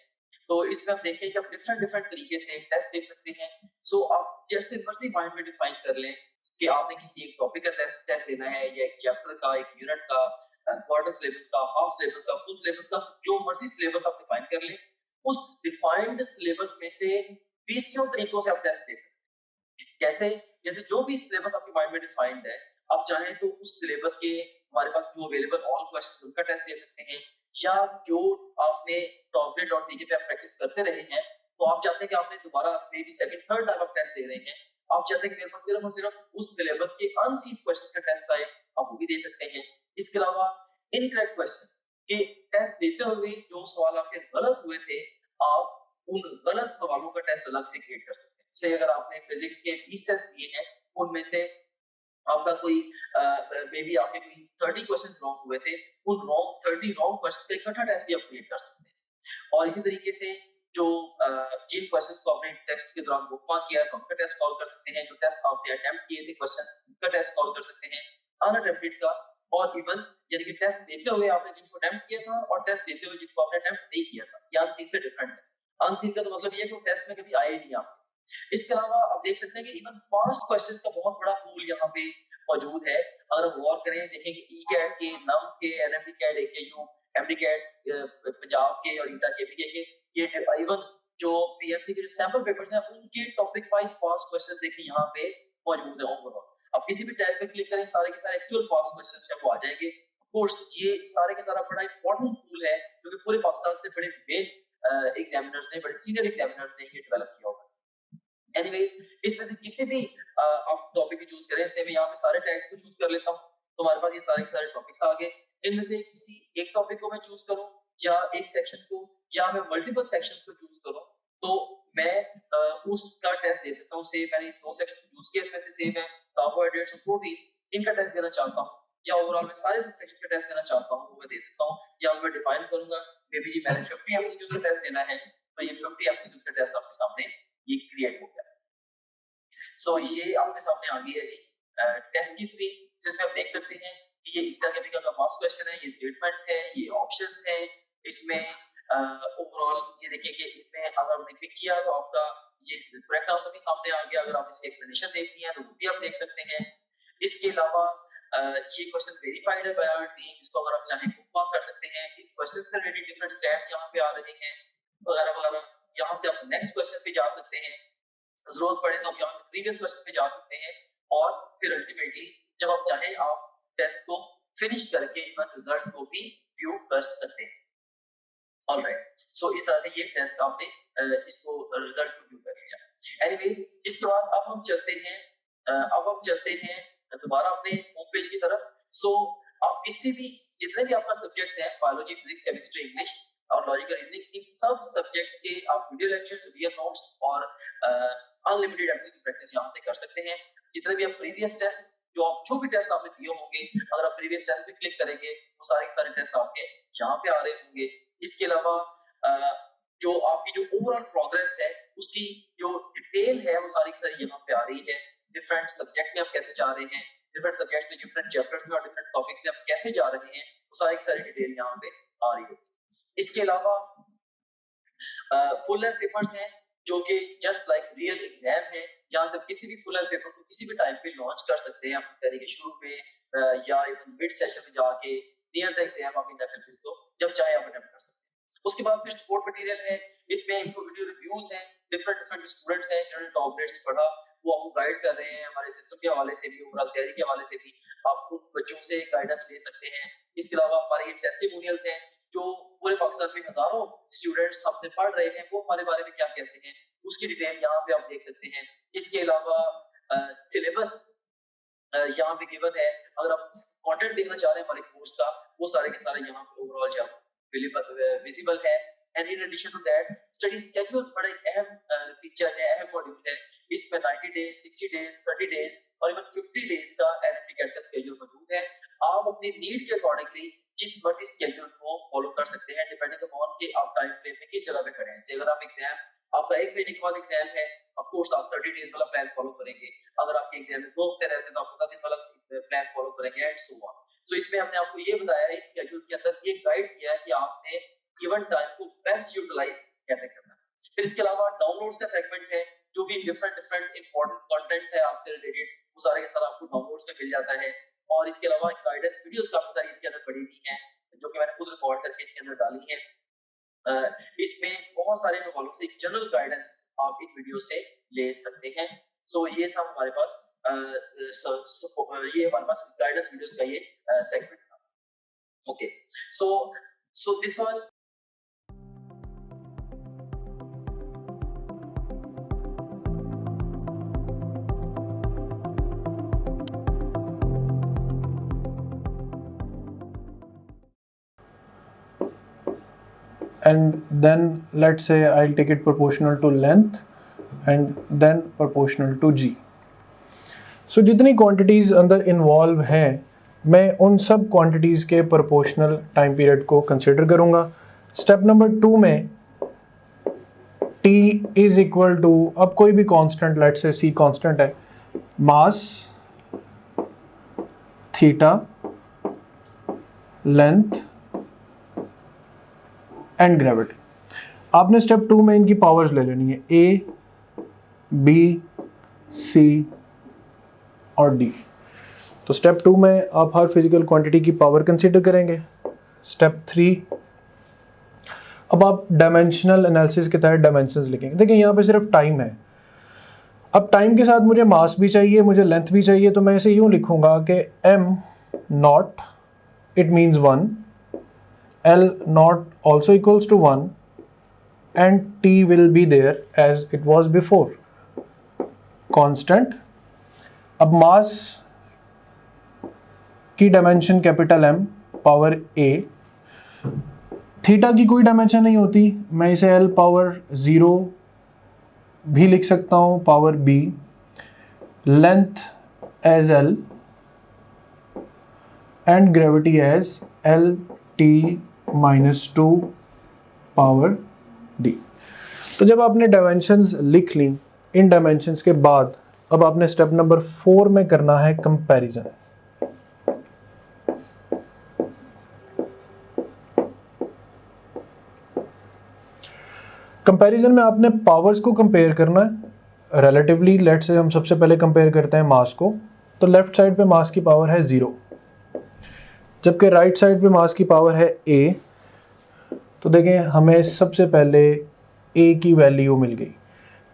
तो इसमें हम देखें कि आप डिफरेंट डिफरेंट तरीके से टेस्ट दे सकते हैं। सो आप जैसे मर्जी माइंड में डिफाइन कर लें कि आपने किसी एक टॉपिक का टेस्ट देना है, या एक चैप्टर का, एक यूनिट का, क्वार्टर सिलेबस का, हाफ सिलेबस का, फुल सिलेबस का, जो मर्जी सिलेबस आप डिफाइन कर लें, उस डिफाइंड सिलेबस में से 20 तरीकों से आप टेस्ट दे सकते हैं। कैसे? जैसे जो भी सिलेबस आपके माइंड में डिफाइंड है, आप चाहें तो उस सिलेबस के हमारे पास जो अवेलेबल ऑल क्वेश्चन उनका टेस्ट दे सकते हैं, या जो आपने टॉपलेट.टीके पे आप प्रैक्टिस करते रहे हैं, तो आप चाहते हैं कि आपने दोबारा may be second third time आप टेस्ट दे रहे हैं, आप चाहते हैं कि मेरे पास सिर्फ और सिर्फ उस सिलेबस के अनसीन क्वेश्चन का टेस्ट आए, आप वो भी दे सकते हैं। इसके अलावा इनकरेक्ट क्वेश्चन के टेस्ट देते हुए जो सवाल आपके गलत हुए थे, आप उन गलत सवालों का टेस्ट अलग से क्रिएट कर सकते हैं। से अगर आपने फिजिक्स के 20 टेस्ट दिए हैं, उनमें से आपका कोई मे बी आपके कोई 30 क्वेश्चन रॉन्ग हुए थे, उन 30 रॉन्ग क्वेश्चन का इकट्ठा टेस्ट भी आप क्रिएट कर सकते हैं। और इसी तरीके से जो जिन क्वेश्चन को आपने टेस्ट के दौरान बुकमार्क किया है, तो उनका टेस्ट कॉल कर सकते हैं। जो टेस्ट आपने अटेम्प्ट किए थे क्वेश्चन, उनका टेस्ट कॉल कर सकते हैं, अनअटेम्प्टेड का, और इवन यानी कि टेस्ट देते हुए आपने जिनको अटेम्प्ट किया था और टेस्ट देते हुए जिनको आपने अटेम्प्ट नहीं किया था, ये अनसीन से डिफरेंट है। अनसीन का तो मतलब ये है कि वो टेस्ट में कभी आए नहीं आपके। इसके अलावा आप देख सकते हैं कि इवन पास्ट क्वेश्चन का बहुत बड़ा पूल यहाँ पे मौजूद है। अगर हम गौर करें, देखें कि ई कैट के, नम्स के, NMDCAT, AKU, MDCAT Punjab के और ईटा केपीके के, ये इवन जो पीएमसी के जो सैंपल पेपर्स हैं, उनके टॉपिक वाइज पास्ट क्वेश्चन देखें यहाँ पे मौजूद है ओवरऑल। अब किसी भी टैब पे क्लिक करें, सारे के सारे एक्चुअल पास्ट क्वेश्चन है वो आ जाएंगे। ऑफ कोर्स ये सारे के सारा बड़ा इंपॉर्टेंट टूल है, क्योंकि पूरे पाकिस्तान से बड़े मेन एग्जामिनर्स ने, बड़े सीनियर एग्जामिनर्स ने ये डेवलप किया होगा। एनीवेज, इसमें से किसी भी आप टॉपिक को चूज करें, से मैं यहाँ पे सारे टैग्स को चूज कर लेता हूँ, तो हमारे पास ये सारे के सारे टॉपिक्स आ गए। इनमें से किसी एक टॉपिक को मैं चूज करूँ, या एक सेक्शन को, या मैं मल्टीपल सेक्शन को चूज करूँ, तो मैं उसका टेस्ट दे सकता हूँ। से मैंने 2 सेक्शन चूज किए, इसमें से सेम है कार्बोहाइड्रेट्स और प्रोटीन्स, इनका टेस्ट देना चाहता हूँ, या ओवरऑल मैं सारे सेक्शन का टेस्ट देना चाहता हूँ, वो मैं दे सकता हूँ। या मैं डिफाइन करूंगा मे बी जी मैंने 50 एमसीक्यू का टेस्ट देना है, तो ये 50 एमसीक्यू का टेस्ट आपके सामने ये क्रिएट हो गया। सो ये आपके सामने आ गई है जी टेस्ट की स्क्रीन, जिसमें आप देख सकते हैं कि ये ईटा केमिकल का पास्ट क्वेश्चन है, ये स्टेटमेंट है, ये ऑप्शंस है। इसमें ओवरऑल ये देखिए कि इसमें अगर आपने पिक किया तो आपका ये करेक्ट आंसर भी सामने आ गया। अगर आप इसकी एक्सप्लेनेशन देखनी है तो वो भी आप देख सकते हैं। इसके अलावा ये क्वेश्चन वेरीफाइड है बाय आवर टीम, इसको अगर आप चाहें बुकमार्क कर सकते हैं। इस क्वेश्चन से रिलेटेड डिफरेंट स्टैट्स यहाँ पे आ रहे हैं वगैरह वगैरह। यहाँ से आप नेक्स्ट क्वेश्चन पे जा सकते हैं, जरूरत पड़े तो आप यहाँ से प्रीवियस क्वेश्चन पे जा सकते हैं, और फिर अल्टीमेटली जब आप चाहें आप टेस्ट को फिनिश करके इवन रिजल्ट को भी व्यू कर सकते हैं। ऑलराइट, सो इस तरह से ये टेस्ट आपने इसको रिजल्ट को व्यू कर लिया। एनीवेज, इसके बाद अब हम चलते हैं दोबारा अपने होम पेज की तरफ। सो आप किसी भी जितने भी आपका सब्जेक्ट्स हैं, बायोलॉजी, फिजिक्स, केमिस्ट्री, इंग्लिश और लॉजिकल रीजनिंग, इन सब सब्जेक्ट्स के आप वीडियो लेक्चर्स, वीडियो नोट्स और अनलिमिटेड एमसीक्यू प्रैक्टिस यहां से कर सकते हैं। जितने भी आप प्रीवियस टेस्ट जो भी टेस्ट आपने दिए होंगे, अगर आप प्रीवियस टेस्ट पे क्लिक करेंगे वो सारे टेस्ट आपके यहाँ पे आ रहे होंगे। इसके अलावा जो आपकी जो ओवरऑल प्रोग्रेस है उसकी जो डिटेल है वो सारी की सारी यहाँ पे आ रही है। डिफरेंट सब्जेक्ट में आप कैसे जा रहे हैं, डिफरेंट सब्जेक्ट्स में, डिफरेंट चैप्टर्स में और डिफरेंट टॉपिक्स में आप कैसे जा रहे हैं, वो सारी की सारी डिटेल यहाँ पे आ रही है। इसके अलावा फुल लेंथ पेपर्स हैं जो कि जस्ट लाइक रियल एग्जाम है। यहाँ से किसी भी फुल लेंथ पेपर को किसी भी टाइम पे लॉन्च कर सकते हैं, अपनी तरीके शुरू में या इवन मिड सेशन में जाके नियर द एग्जाम आप इन एफएलपीस को जब चाहे आप अटेम्प्ट कर सकते हैं। उसके बाद फिर सपोर्ट मटेरियल है, इसमें इनको वीडियो रिव्यूज हैं, डिफरेंट स्टूडेंट्स हैं जिन्होंने टॉप ग्रेड से पढ़ा, वो आपको गाइड कर रहे हैं। हमारे सिस्टम के हवाले से भी, ओवरऑल तैयारी के हवाले से भी आप उन बच्चों से गाइडेंस ले सकते हैं। इसके अलावा हमारे ये टेस्टिमोनियल्स हैं जो पूरे पाकिस्तान में हजारों स्टूडेंट्स हमसे पढ़ रहे हैं, वो हमारे बारे में क्या कहते हैं उसकी डिटेल यहाँ पे आप देख सकते हैं। इसके अलावा सिलेबस यहाँ पे गिवन है, अगर आप कंटेंट देखना चाह रहे हैं हमारे कोर्स का, वो सारे के सारे यहाँ पे ओवरऑल जो विजिबल है। And in addition to that study schedules बड़ा एक अहम फीचर है, अहम मॉड्यूल है। इसमें 90 डेज, 60 डेज, 30 डेज और इवन 50 डेज का एनएफटी का स्केड्यूल मौजूद है। आप अपनी नीड के अकॉर्डिंगली जिस मर्जी स्केड्यूल को फॉलो कर सकते हैं, डिपेंडिंग अपॉन कि आप टाइम फ्रेम में किस जगह पे खड़े हैं। जैसे अगर आप एग्जाम, आपका 1 महीने के बाद एग्जाम है, ऑफ कोर्स आप 30 डेज वाला प्लान फॉलो करेंगे। अगर आपके एग्जाम में 2 हफ्ते रहते हैं तो आप 15 दिन वाला प्लान फॉलो करेंगे एंड सो ऑन। तो इसमें हमने आपको ये बताया है, स्केड्यूल्स के अंदर ये गाइड किया है कि आपने गिवन टाइम को बेस्ट यूटिलाइज कैसे करना है। फिर इसके अलावा डाउनलोड्स का सेगमेंट है, जो भी डिफरेंट इंपॉर्टेंट कंटेंट है आपसे रिलेटेड, वो सारे के सारा आपको डाउनलोड्स में मिल जाता है। और इसके अलावा गाइडेंस वीडियोस काफी सारी इसके अंदर पड़ी हुई हैं, जो कि मैंने खुद रिकॉर्ड करके इसके अंदर डाली है। इसमें बहुत सारे हवालों से जनरल गाइडेंस आप इन वीडियो से ले सकते हैं। सो ये था हमारे पास ये हमारे पास गाइडेंस वीडियोस का ये सेगमेंट था। Okay, so this was and then let's say I'll take it proportional to length and then proportional to g. So जितनी quantities अंदर involve हैं, मैं उन सब quantities के proportional time period को consider करूँगा। Step number 2 में t is equal to, अब कोई भी constant, let's say c constant है, mass, theta, length and gravity. आपने स्टेप 2 में इनकी पावर्स ले लेनी है, ए, बी, सी और डी। तो स्टेप 2 में आप हर फिजिकल क्वांटिटी की पावर कंसीडर करेंगे। स्टेप 3, अब आप डायमेंशनल एनालिसिस के तहत डायमेंशंस लिखेंगे। देखिए यहाँ पे सिर्फ टाइम है, अब टाइम के साथ मुझे मास भी चाहिए, मुझे लेंथ भी चाहिए, तो मैं इसे यूँ लिखूँगा कि m not, it means 1, L naught also equals to 1 and T will be there as it was before, constant। अब मास की dimension capital M power A, theta की कोई डायमेंशन नहीं होती, मैं इसे L पावर 0 भी लिख सकता हूँ power B, length as L and gravity as LT -2 power D। तो जब आपने डायमेंशंस लिख ली, इन डायमेंशंस के बाद अब आपने स्टेप नंबर 4 में करना है कंपैरिजन। कंपैरिजन में आपने पावर्स को कंपेयर करना है रिलेटिवली। लेट्स से हम सबसे पहले कंपेयर करते हैं मास को, तो लेफ्ट साइड पे मास की पावर है 0, जबकि राइट साइड पे मास की पावर है a। तो देखें हमें सबसे पहले a की वैल्यू मिल गई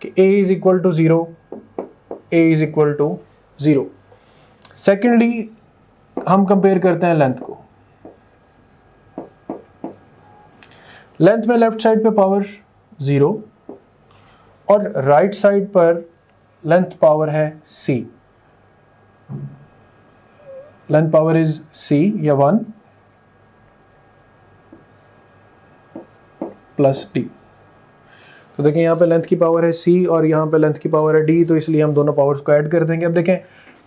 कि a is equal to 0, a is equal to 0। Secondly हम कंपेयर करते हैं लेंथ को। लेंथ में लेफ्ट साइड पे पावर 0 और राइट साइड पर लेंथ पावर है c। Length power is c या 1 प्लस d। तो देखें यहाँ पे लेंथ की पावर है c और यहाँ पे लेंथ की पावर है d, तो इसलिए हम दोनों पावर्स को ऐड कर देंगे। अब देखें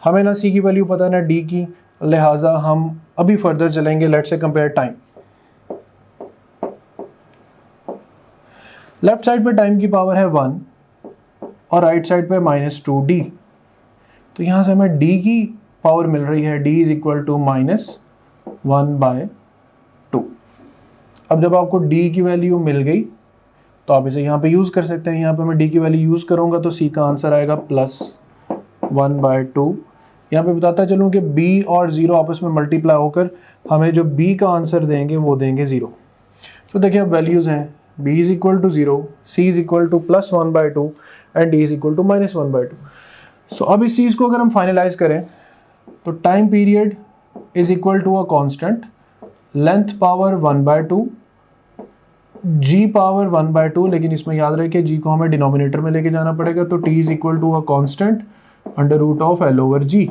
हमें ना c की वैल्यू पता है ना d की, लिहाजा हम अभी फर्दर चलेंगे। Let's say compare time. Left side पे टाइम की पावर है 1 और राइट साइड पे -2d। तो यहाँ से हमें d की पावर मिल रही है, d इज इक्वल टू -1/2। अब जब आपको d की वैल्यू मिल गई तो आप इसे यहाँ पे यूज़ कर सकते हैं। यहाँ पे मैं d की वैल्यू यूज़ करूँगा तो c का आंसर आएगा +1/2। यहाँ पे बताता चलूँ कि b और 0 आपस में मल्टीप्लाई होकर हमें जो b का आंसर देंगे वो देंगे 0। तो देखिए अब वैल्यूज़ हैं, b is equal to 0, c is equal to +1/2 and d is equal to -1/2। So अब इस चीज़ को अगर हम फाइनलाइज करें तो time period is equal to a constant, length power 1/2, g power 1/2, लेकिन इसमें याद रखिए g को हमें डिनोमिनेटर में लेके जाना पड़ेगा, तो t is equal to a constant √L/g।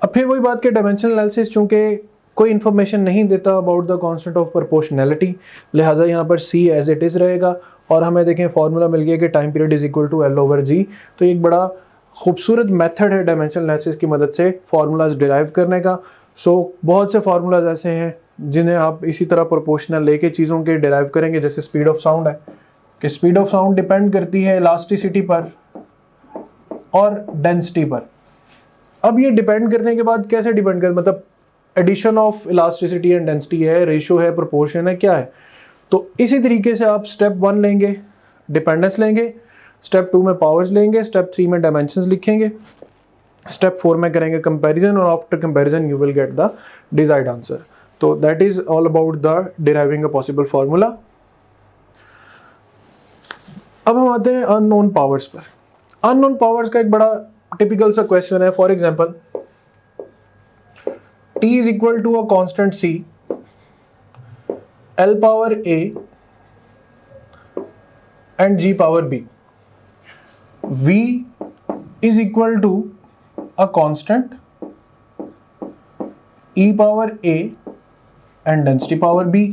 अब फिर वही बात के डायमेंशनल एनालिसिस, चूंकि कोई इन्फॉर्मेशन नहीं देता about the constant of proportionality, लिहाजा यहाँ पर c एज इट इज़ रहेगा और हमें देखें फार्मूला मिल गया कि time period is equal to L over G. तो एक बड़ा खूबसूरत मेथड है डायमेंशनल एनालिसिस की मदद से फार्मूलाज डिराइव करने का। सो बहुत से फार्मूलाज ऐसे हैं जिन्हें आप इसी तरह प्रोपोर्शनल लेके चीज़ों के डिराइव करेंगे। जैसे स्पीड ऑफ साउंड है कि स्पीड ऑफ साउंड डिपेंड करती है इलास्टिसिटी पर और डेंसिटी पर। अब ये डिपेंड करने के बाद कैसे डिपेंड कर, मतलब addition of elasticity and density है, रेशियो है, प्रोपोर्शन है, क्या है। तो इसी तरीके से आप स्टेप 1 लेंगे, डिपेंडेंस लेंगे, स्टेप 2 में पावर्स लेंगे, स्टेप 3 में डायमेंशंस लिखेंगे, स्टेप 4 में करेंगे कंपैरिजन, और after comparison you will get the desired answer. तो that is all about the deriving a possible formula. अब हम आते हैं अननोन पावर्स पर। अननोन पावर्स का एक बड़ा टिपिकल सा क्वेश्चन है। For example t is equal to a constant c, l power a and g power b. v is equal to a constant e power a and density power b.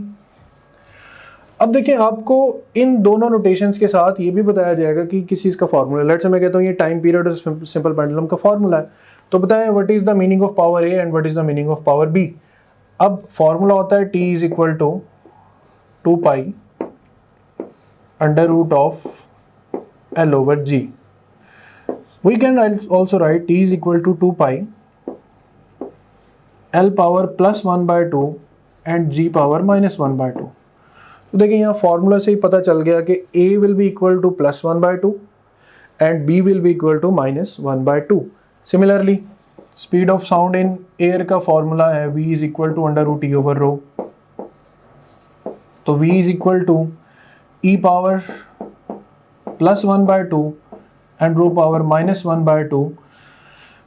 अब देखिए आपको इन दोनों notations के साथ ये भी बताया जाएगा कि किस चीज़ का फार्मूला। लेट्स से मैं कहता हूँ ये टाइम पीरियड और सिंपल पेंडुलम का फार्मूला है, तो बताएं what is the meaning of power A and what is the meaning of power B. अब फार्मूला होता है t is equal to 2 pi under root of l over g। We can also write t is equal to 2 pi l power +1/2 and g power -1/2। तो देखिए यहाँ formula से ही पता चल गया कि a will be equal to +1/2 and b will be equal to -1/2। Similarly speed of sound in air का formula है v is equal to under root e over rho. तो v is equal to e power +1/2 and rho power -1/2।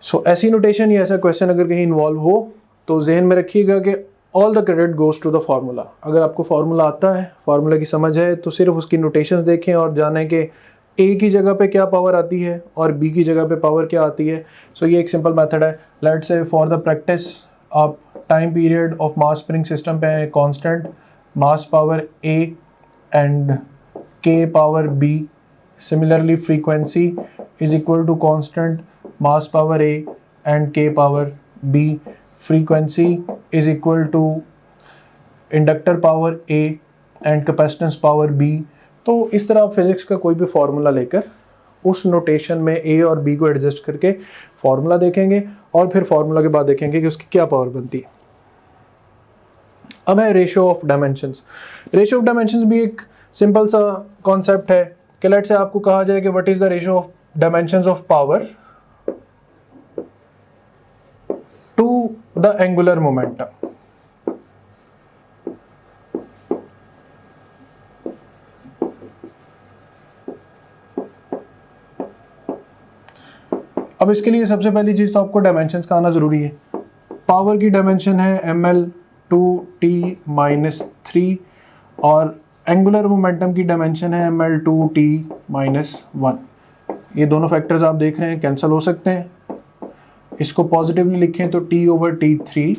So ऐसी notation या ऐसा question अगर कहीं involve हो तो जहन में रखिएगा कि all the credit goes to the formula. अगर आपको फार्मूला आता है, फार्मूला की समझ है, तो सिर्फ उसकी नोटेशंस देखें और जानें कि ए की जगह पे क्या पावर आती है और बी की जगह पे पावर क्या आती है। सो ये एक सिंपल मेथड है। Let's say for the practice आप time period of mass spring system पे हैं, constant mass power A and k power b. Similarly frequency is equal to constant mass power A and k power b. Frequency is equal to inductor power A and capacitance power b. तो इस तरह आप physics का कोई भी formula लेकर उस notation में ए और बी को एडजस्ट करके फार्मूला देखेंगे और फिर फार्मूला के बाद देखेंगे कि उसकी क्या पावर बनती है। अब है ratio of dimensions. Ratio of dimensions भी एक सिंपल सा कॉन्सेप्ट है कि लेट्स से आपको कहा जाए कि what is the ratio of dimensions of power to the angular momentum. अब इसके लिए सबसे पहली चीज तो आपको डायमेंशंस का आना जरूरी है। पावर की डायमेंशन है ml2t-3 और एंगुलर मोमेंटम की डायमेंशन है ml2t-1। ये दोनों फैक्टर्स आप देख रहे हैं कैंसिल हो सकते हैं। इसको पॉजिटिवली लिखें तो t/t3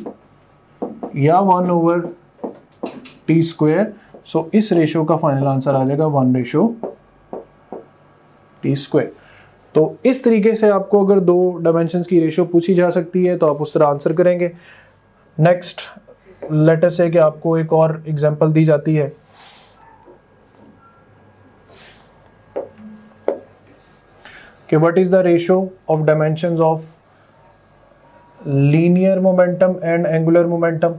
या 1/t²। सो इस रेशियो का फाइनल आंसर आ जाएगा 1/t²। तो इस तरीके से आपको अगर दो डायमेंशंस की रेशियो पूछी जा सकती है तो आप उस तरह आंसर करेंगे। नेक्स्ट लेट अस से कि आपको एक और एग्जांपल दी जाती है कि what is the ratio of dimensions of linear momentum and angular momentum.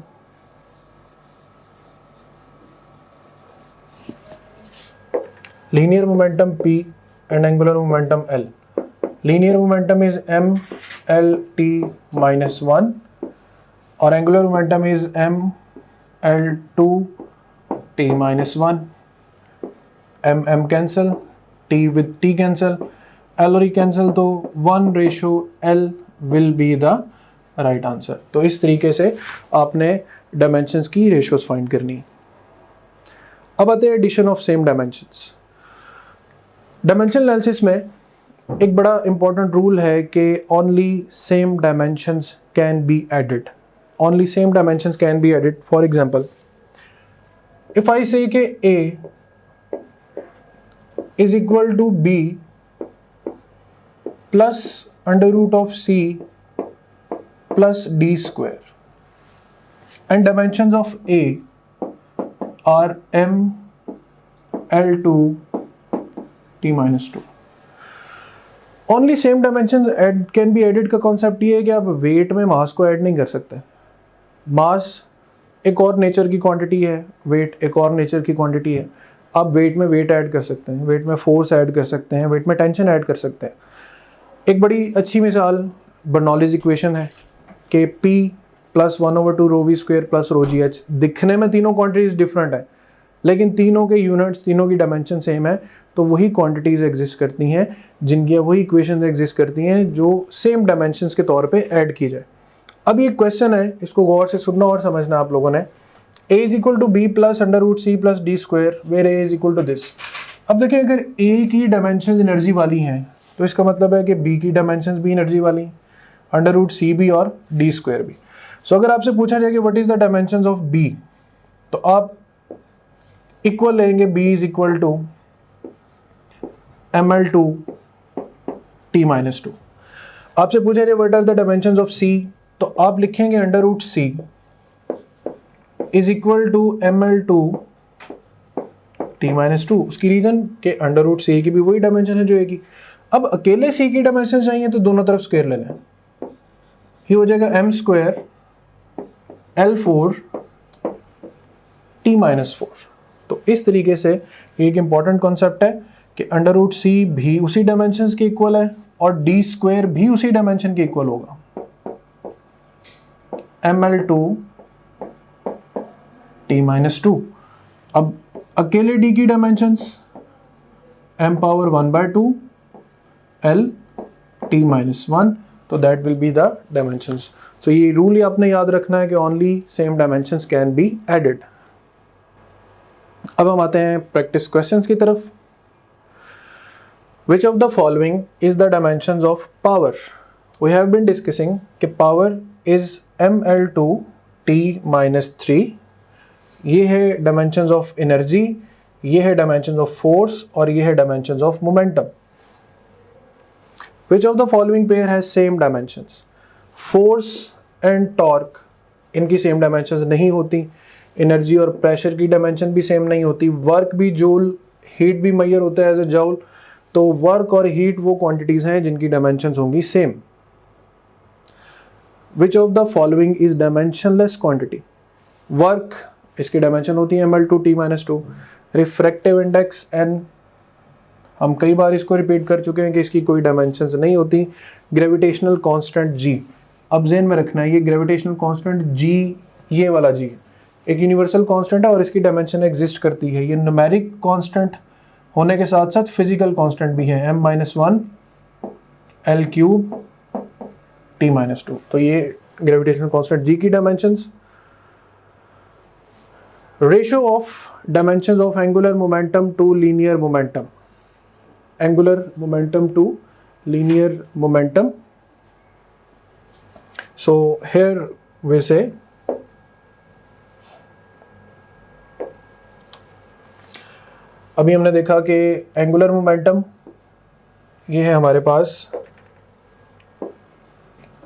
Linear momentum p and angular momentum L. Linear momentum is mlt-1 और angular momentum is ml2t-1। m cancel, t with t cancel, L और e cancel, तो 1/L will be the right answer। तो इस तरीके से आपने dimensions की ratios find करनी। अब आते हैं addition of same dimensions. Dimensional analysis में एक बड़ा इंपॉर्टेंट रूल है कि only same dimensions can be added. Only same dimensions can be added. For example if I say कि a is equal to B plus under root of C plus D square, and dimensions of A are m L2 t minus 2. Only same dimensions add can be added का concept ये है कि आप wait में मास को add नहीं कर सकते. मास एक और नेचर की क्वांटिटी है, वेट एक और नेचर की क्वांटिटी है. आप वेट में वेट ऐड कर सकते हैं, वेट में फोर्स ऐड कर सकते हैं, वेट में टेंशन ऐड कर सकते हैं. एक बड़ी अच्छी मिसाल बर्नौलीज इक्वेशन है कि P plus 1/2 rho V square plus rho G H. दिखने में तीनों क्वांटिटीज डिफरेंट है, लेकिन तीनों के यूनिट्स, तीनों की डायमेंशन सेम है. तो वही क्वांटिटीज एग्जिस्ट करती हैं जिनकी वही इक्वेशंस एग्जिस्ट करती हैं जो सेम डायमेंशंस के तौर पे ऐड की जाए. अब ये क्वेश्चन है, इसको गौर से सुनना और समझना आप लोगों ने. a is equal to B plus under root C plus D square where a is equal to this. अब देखिए, अगर a की डायमेंशन एनर्जी वाली हैं तो इसका मतलब है कि b की डायमेंशन भी एनर्जी वाली हैं, अंडर रूट सी भी और डी स्क्वायर भी. सो अगर आपसे पूछा जाए कि what is the dimensions of b, तो आप इक्वल लेंगे b is equal to ml2 t minus 2. आपसे पूछा जाए what are the dimensions of c, तो आप लिखेंगे under root c is equal to ml2 t minus 2. उसकी रीजन के अंडर रूट c की भी वही डायमेंशन है जो a की. अब अकेले c की डायमेंशन चाहिए तो दोनों तरफ स्क्वायर ले लें, ये हो जाएगा m square L4 t minus 4. तो इस तरीके से एक इंपॉर्टेंट कॉन्सेप्ट है कि अंडर रूट सी भी उसी डायमेंशन के इक्वल है और डी स्क्वायर भी उसी डायमेंशन के इक्वल होगा. ml2 t minus 2. अब अकेले d की dimensions m power 1/2 L t minus 1, तो that will be the dimensions. तो ये रूल ही आपने याद रखना है कि only same dimensions can be added. अब हम आते हैं प्रैक्टिस क्वेश्चंस की तरफ. Which of the following is the dimensions of power? We have been discussing कि power is ml2 t minus 3. ये है dimensions of energy, ये है dimensions of force और ये है dimensions of momentum. Which of the following pair has same dimensions? Force and torque इनकी same dimensions नहीं होती. Energy और pressure की dimension भी same नहीं होती. Work भी joule, heat भी measure होता है as a joule. तो वर्क और हीट वो क्वांटिटीज हैं जिनकी डायमेंशंस होंगी same. Which of the following is dimensionless quantity? Work, इसकी डायमेंशन होती है ml2 t minus 2. Refractive index n, हम कई बार इसको रिपीट कर चुके हैं कि इसकी कोई डायमेंशंस नहीं होती. ग्रेविटेशनल कांस्टेंट g, अब ज़हन में रखना है ये ग्रेविटेशनल कांस्टेंट g, ये वाला g एक यूनिवर्सल कांस्टेंट है और इसकी डायमेंशन एग्जिस्ट करती है. ये न्यूमेरिक कांस्टेंट होने के साथ साथ फिजिकल कांस्टेंट भी है, m-1 L³ t minus 2. तो ये ग्रेविटेशनल कांस्टेंट g की डायमेंशंस. Ratio of dimensions of angular momentum to linear momentum. Angular momentum to linear momentum. So here we say अभी हमने देखा कि एंगुलर मोमेंटम ये है हमारे पास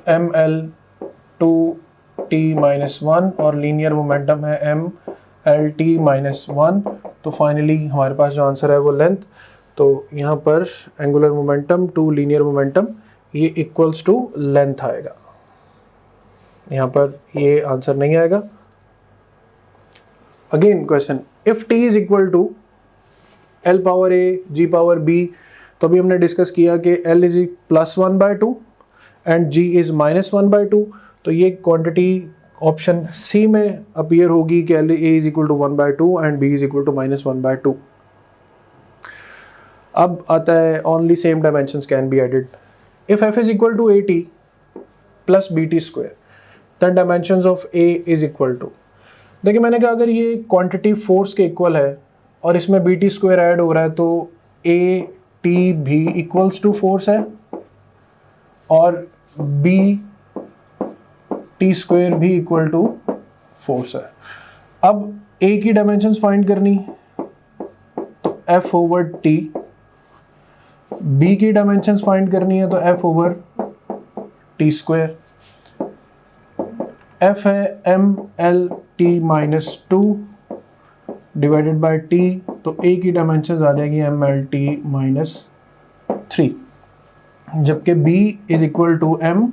ml2 t minus 1 और लीनियर मोमेंटम है mlt minus 1. तो फाइनली हमारे पास जो आंसर है वो लेंथ. तो यहाँ पर angular momentum to linear momentum ये इक्वल्स टू लेंथ आएगा. यहाँ पर ये आंसर नहीं आएगा. Again question, if t is equal to L power a g power b, तो अभी हमने डिस्कस किया कि L is plus 1/2 and g is minus 1/2. तो ये क्वांटिटी ऑप्शन सी में अपीयर होगी कि L a is equal to 1/2 and b is equal to minus 1/2. अब आता है only same dimensions can be added. If f is equal to at plus bt square then dimensions of a is equal to. देखिए मैंने कहा अगर ये quantity force के equal है और इसमें bt स्क्वायर ऐड हो रहा है तो a t भी इक्वल्स टू फोर्स है और b t स्क्वायर भी इक्वल टू फोर्स है. अब a की डायमेंशंस फाइंड करनी तो f ओवर t b की डायमेंशंस फाइंड करनी है तो f over T square, f है M L T minus two divided by T, तो a की डायमेंशंस आ जाएगी M L T minus three, जबकि b is equal to M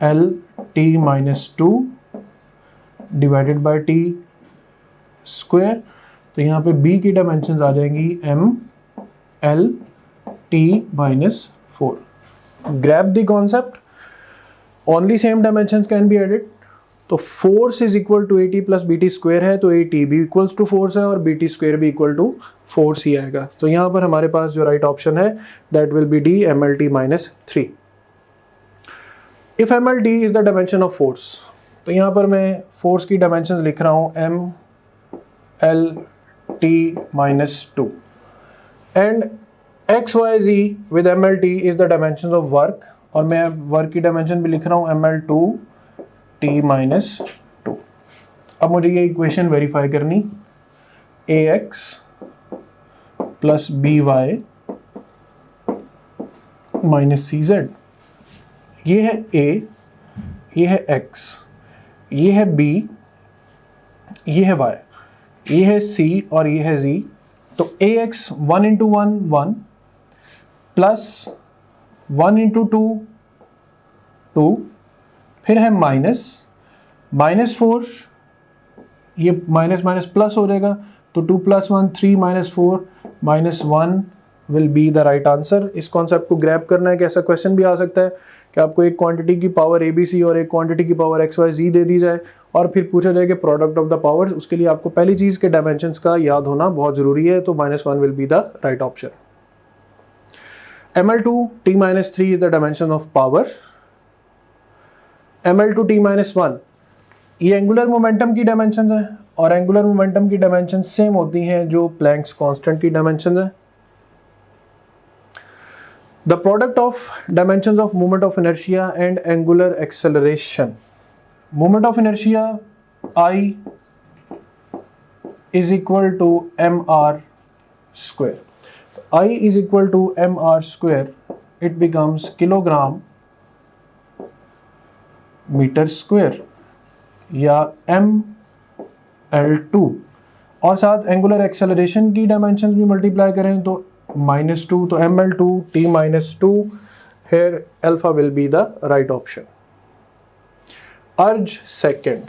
L T minus two divided by T square, तो यहाँ पे b की डायमेंशंस आ जाएंगी M L T minus four. Grab the concept, only same dimensions can be added. तो force is equal to A T plus B T square है, तो A T भी इक्वल्स टू फोर्स है और B T square भी equal to force ही आएगा। तो यहाँ पर हमारे पास जो राइट ऑप्शन है that will be D M L T minus three. If M L T is the dimension of force, तो यहाँ पर मैं फोर्स की डायमेंशन लिख रहा हूँ M L T minus two, and X Y G with M L T is the dimension of work, और मैं वर्क की डायमेंशन भी लिख रहा हूँ M L two T minus two. अब मुझे ये इक्वेशन वेरीफाई करनी, A X plus B Y minus C Z, ये है ए, ये है एक्स, ये है बी, ये है वाई, ये है सी और ये है जी। तो A X one into one one plus one into two two, फिर है माइनस माइनस फोर, ये माइनस माइनस प्लस हो जाएगा, तो two plus one three minus four minus one will be the right answer. इस कॉन्सेप्ट को grab करना है कि ऐसा क्वेश्चन भी आ सकता है कि आपको एक क्वांटिटी की पावर ए बी सी और एक क्वांटिटी की पावर एक्स वाई जी दे दी जाए और फिर पूछा जाए कि प्रोडक्ट ऑफ द पावर्स। उसके लिए आपको पहली चीज़ के डायमेंशंस का याद होना बहुत ज़रूरी है, तो minus one will be the right option. M L two T minus three is the dimension of power, M L two T minus one ये एंगुलर मोमेंटम की डायमेंशन है, और एंगुलर मोमेंटम की डायमेंशन सेम होती हैं जो Planck's constant की dimension है। The product of dimensions of moment of inertia and angular acceleration, moment of inertia I is equal to M R square, I is equal to M R square, it becomes kilogram metre square या M L two, और साथ angular acceleration की dimensions भी multiply करें तो minus two, तो M L two T minus two, here alpha will be the right option. Erg second,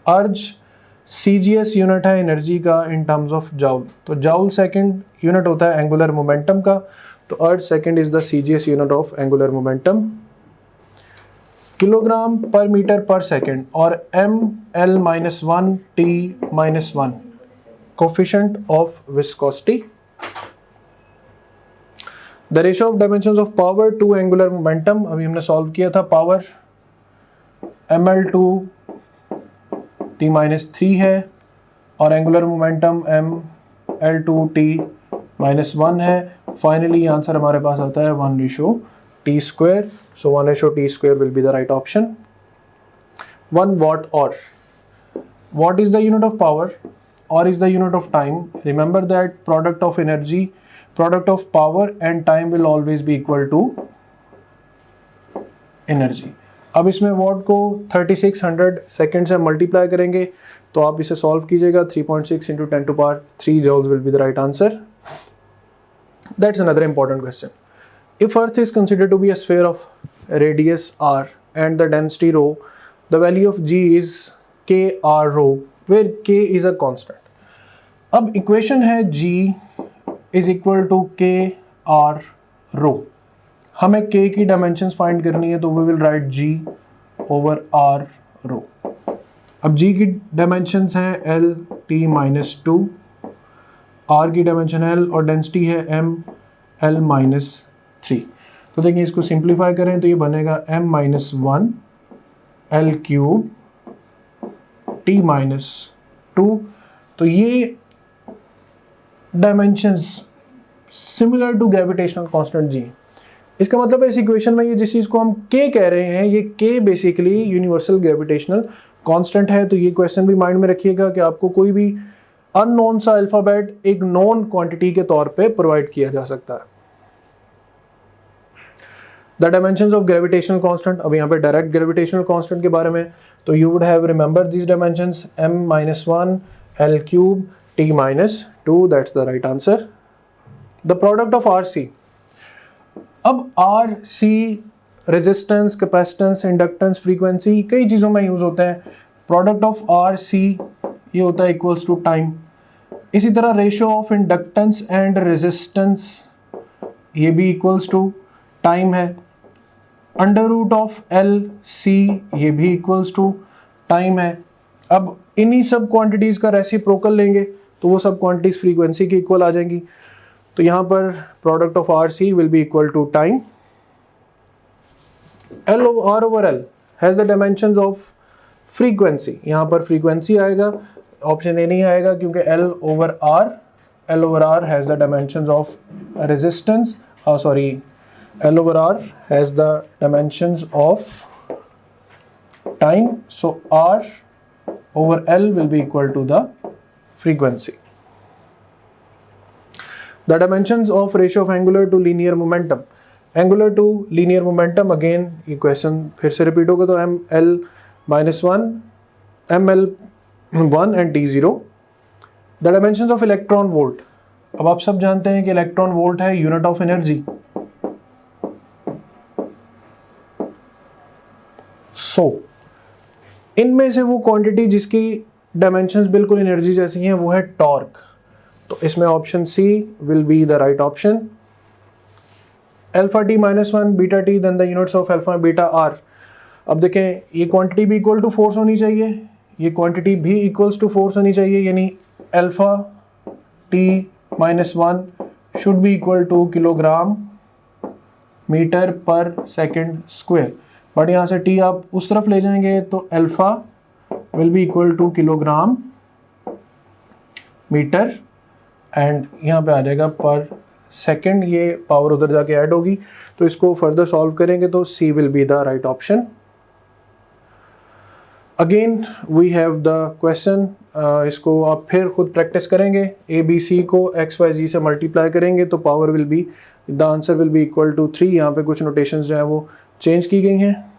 erg CGS unit है energy का इन टर्म्स ऑफ जाउल, तो जाउल सेकेंड यूनिट होता है एंगुलर मोमेंटम का, तो erg second is the CGS unit of angular momentum. Kilogram per metre per second और M L minus one T minus one coefficient of viscosity. The ratio of dimensions of power to angular momentum, अभी हमने solve किया था, power M L two T minus three है और angular momentum M L two T minus one है। Finally answer हमारे पास आता है one ratio T square, so 1 ratio t square will be the right option. 1 watt or, what is the unit of power or is the unit of time? Remember that product of energy, product of power and time will always be equal to energy. अब इसमें watt को 3600 second से multiply करेंगे तो आप इसे solve कीजिएगा, 3.6 into 10 to power 3 joules will be the right answer. That's another important question. If Earth is considered to be a sphere of radius r and the density rho, the value of g is k r rho, where k is a constant. अब equation है g is equal to k r rho, हमें k की dimensions find करनी है तो we will write g over r rho। अब g की dimensions है l t minus two, r की डायमेंशन l और डेंसिटी है m l माइनस थ्री। तो देखिए इसको सिंप्लीफाई करें तो ये बनेगा m minus one L cube T minus two. तो ये dimensions similar to gravitational constant G. इसका मतलब है इस इक्वेशन में ये जिस चीज़ को हम k कह रहे हैं ये k basically universal gravitational constant है। तो ये क्वेश्चन भी माइंड में रखिएगा कि आपको कोई भी अननोन सा अल्फ़ाबेट एक नोन क्वांटिटी के तौर पे प्रोवाइड किया जा सकता है। The dimensions of gravitational constant, अब यहाँ पे डायरेक्ट ग्रेविटेशनल कांस्टेंट के बारे में, तो you would have remember this dimensions m-1 l³ t-2, that's the right answer. The product of RC, अब RC resistance, capacitance, inductance, frequency कई चीज़ों में यूज़ होते हैं. प्रोडक्ट ऑफ RC ये होता है इक्वल्स टू टाइम. इसी तरह ratio of inductance and resistance ये भी इक्वल्स टू टाइम है. अंडर रूट ऑफ LC ये भी इक्वल्स टू टाइम है. अब इन्हीं सब क्वांटिटीज़ का रेसिप्रोकल लेंगे तो वो सब क्वांटिटीज़ फ्रीक्वेंसी के इक्वल आ जाएंगी. तो यहाँ पर product of RC will be equal to time. R over L has the dimensions of frequency, यहाँ पर फ्रीक्वेंसी आएगा, ऑप्शन ए नहीं आएगा क्योंकि L over R has the dimensions of resistance, L over R has the dimensions of time, so R over L will be equal to the frequency. The dimensions of ratio of angular to linear momentum. Angular to linear momentum, again ये question फिर से repeat होगा, तो ML-1, ML1 and T0. The dimensions of electron volt. अब आप सब जानते हैं कि इलेक्ट्रॉन वोल्ट है यूनिट ऑफ एनर्जी. इनमें से वो क्वांटिटी जिसकी डायमेंशंस बिल्कुल एनर्जी जैसी हैं वो है टॉर्क. तो इसमें option C will be the right option. αt-1 beta T, then the units of alpha beta are. अब देखें ये क्वांटिटी भी इक्वल टू फोर्स होनी चाहिए, ये क्वांटिटी भी इक्वल्स टू फोर्स होनी चाहिए, यानी αt-1 should be equal to kilogram metre per second square. But यहाँ से टी आप उस तरफ ले जाएंगे तो alpha will be equal to kilogram metre and यहाँ पे आ जाएगा पर सेकेंड, ये पावर उधर जाके ऐड होगी. तो इसको फर्दर सॉल्व करेंगे तो C will be the right option. Again we have the question, इसको आप फिर खुद प्रैक्टिस करेंगे. ABC को XYZ से मल्टीप्लाई करेंगे तो power will be, the answer will be equal to 3. यहाँ पे कुछ नोटेशंस जो है वो चेंज की गई हैं.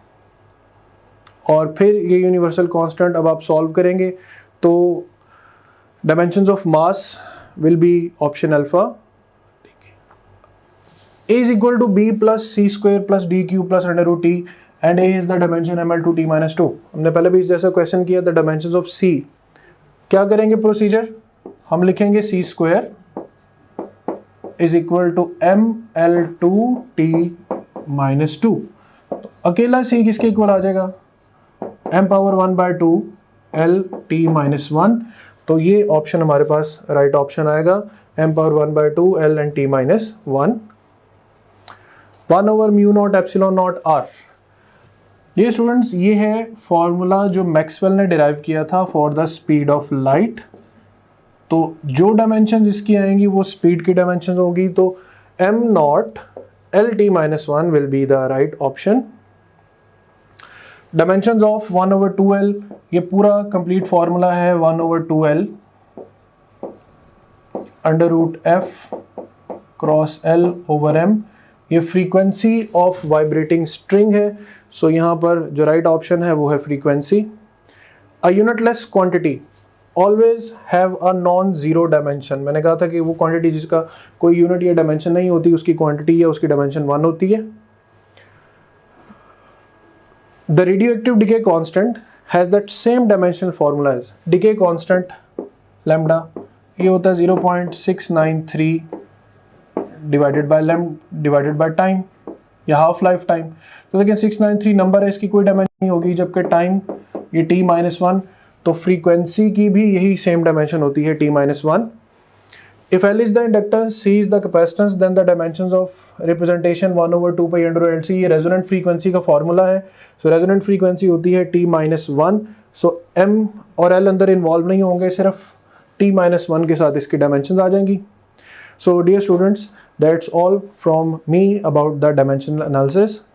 और फिर ये यूनिवर्सल कांस्टेंट अब आप सॉल्व करेंगे तो dimensions of mass will be option alpha. A is equal to B plus C square plus DQ plus under root T and A is the dimension ML2T-2. हमने पहले भी जैसा क्वेश्चन किया, the dimensions of C. क्या करेंगे procedure, हम लिखेंगे C square is equal to ML2T-2. तो अकेला C किसके इक्वल आ जाएगा, m⁻1/2 L-T-1. तो ये ऑप्शन हमारे पास राइट ऑप्शन आएगा, m⁻1/2 L and T-1. 1 over mu naught epsilon naught R. ये स्टूडेंट्स ये है फॉर्मूला जो मैक्सवेल ने डिराइव किया था for the speed of light. तो जो डायमेंशन जिसकी आएंगी वो स्पीड की डायमेंशन होगी. तो m0 L-T-1 will be the right option. Dimensions of 1 over 2L, ये पूरा कंप्लीट फॉर्मूला है 1 over 2L under root F cross L over M. ये फ्रीक्वेंसी ऑफ वाइब्रेटिंग स्ट्रिंग है. सो यहाँ पर जो राइट ऑप्शन है वो है frequency. A unitless quantity always have a non zero dimension. मैंने कहा था कि वो क्वांटिटी जिसका कोई यूनिट या डायमेंशन नहीं होती उसकी क्वांटिटी या उसकी डायमेंशन 1 होती है. The radioactive decay constant has that same dimensional formula as decay constant lambda. ये होता है 0.693 डिवाइडेड बाय टाइम या हाफ लाइफ टाइम. तो देखिए 693 नंबर है, इसकी कोई डायमेंशन नहीं होगी, जबकि टाइम ये T-1. तो फ्रीक्वेंसी की भी यही सेम डायमेंशन होती है T-1. If L is the inductance, C is the capacitance, then the dimensions of representation 1 over 2 pi under LC. ये रेजोनेंट फ्रीक्वेंसी का फॉर्मूला है. सो रेजोनेंट फ्रीक्वेंसी होती है T-1. सो M और L अंदर involve नहीं होंगे, सिर्फ T-1 के साथ इसकी डायमेंशंस आ जाएंगी. So dear students, that's all from me about the dimensional analysis.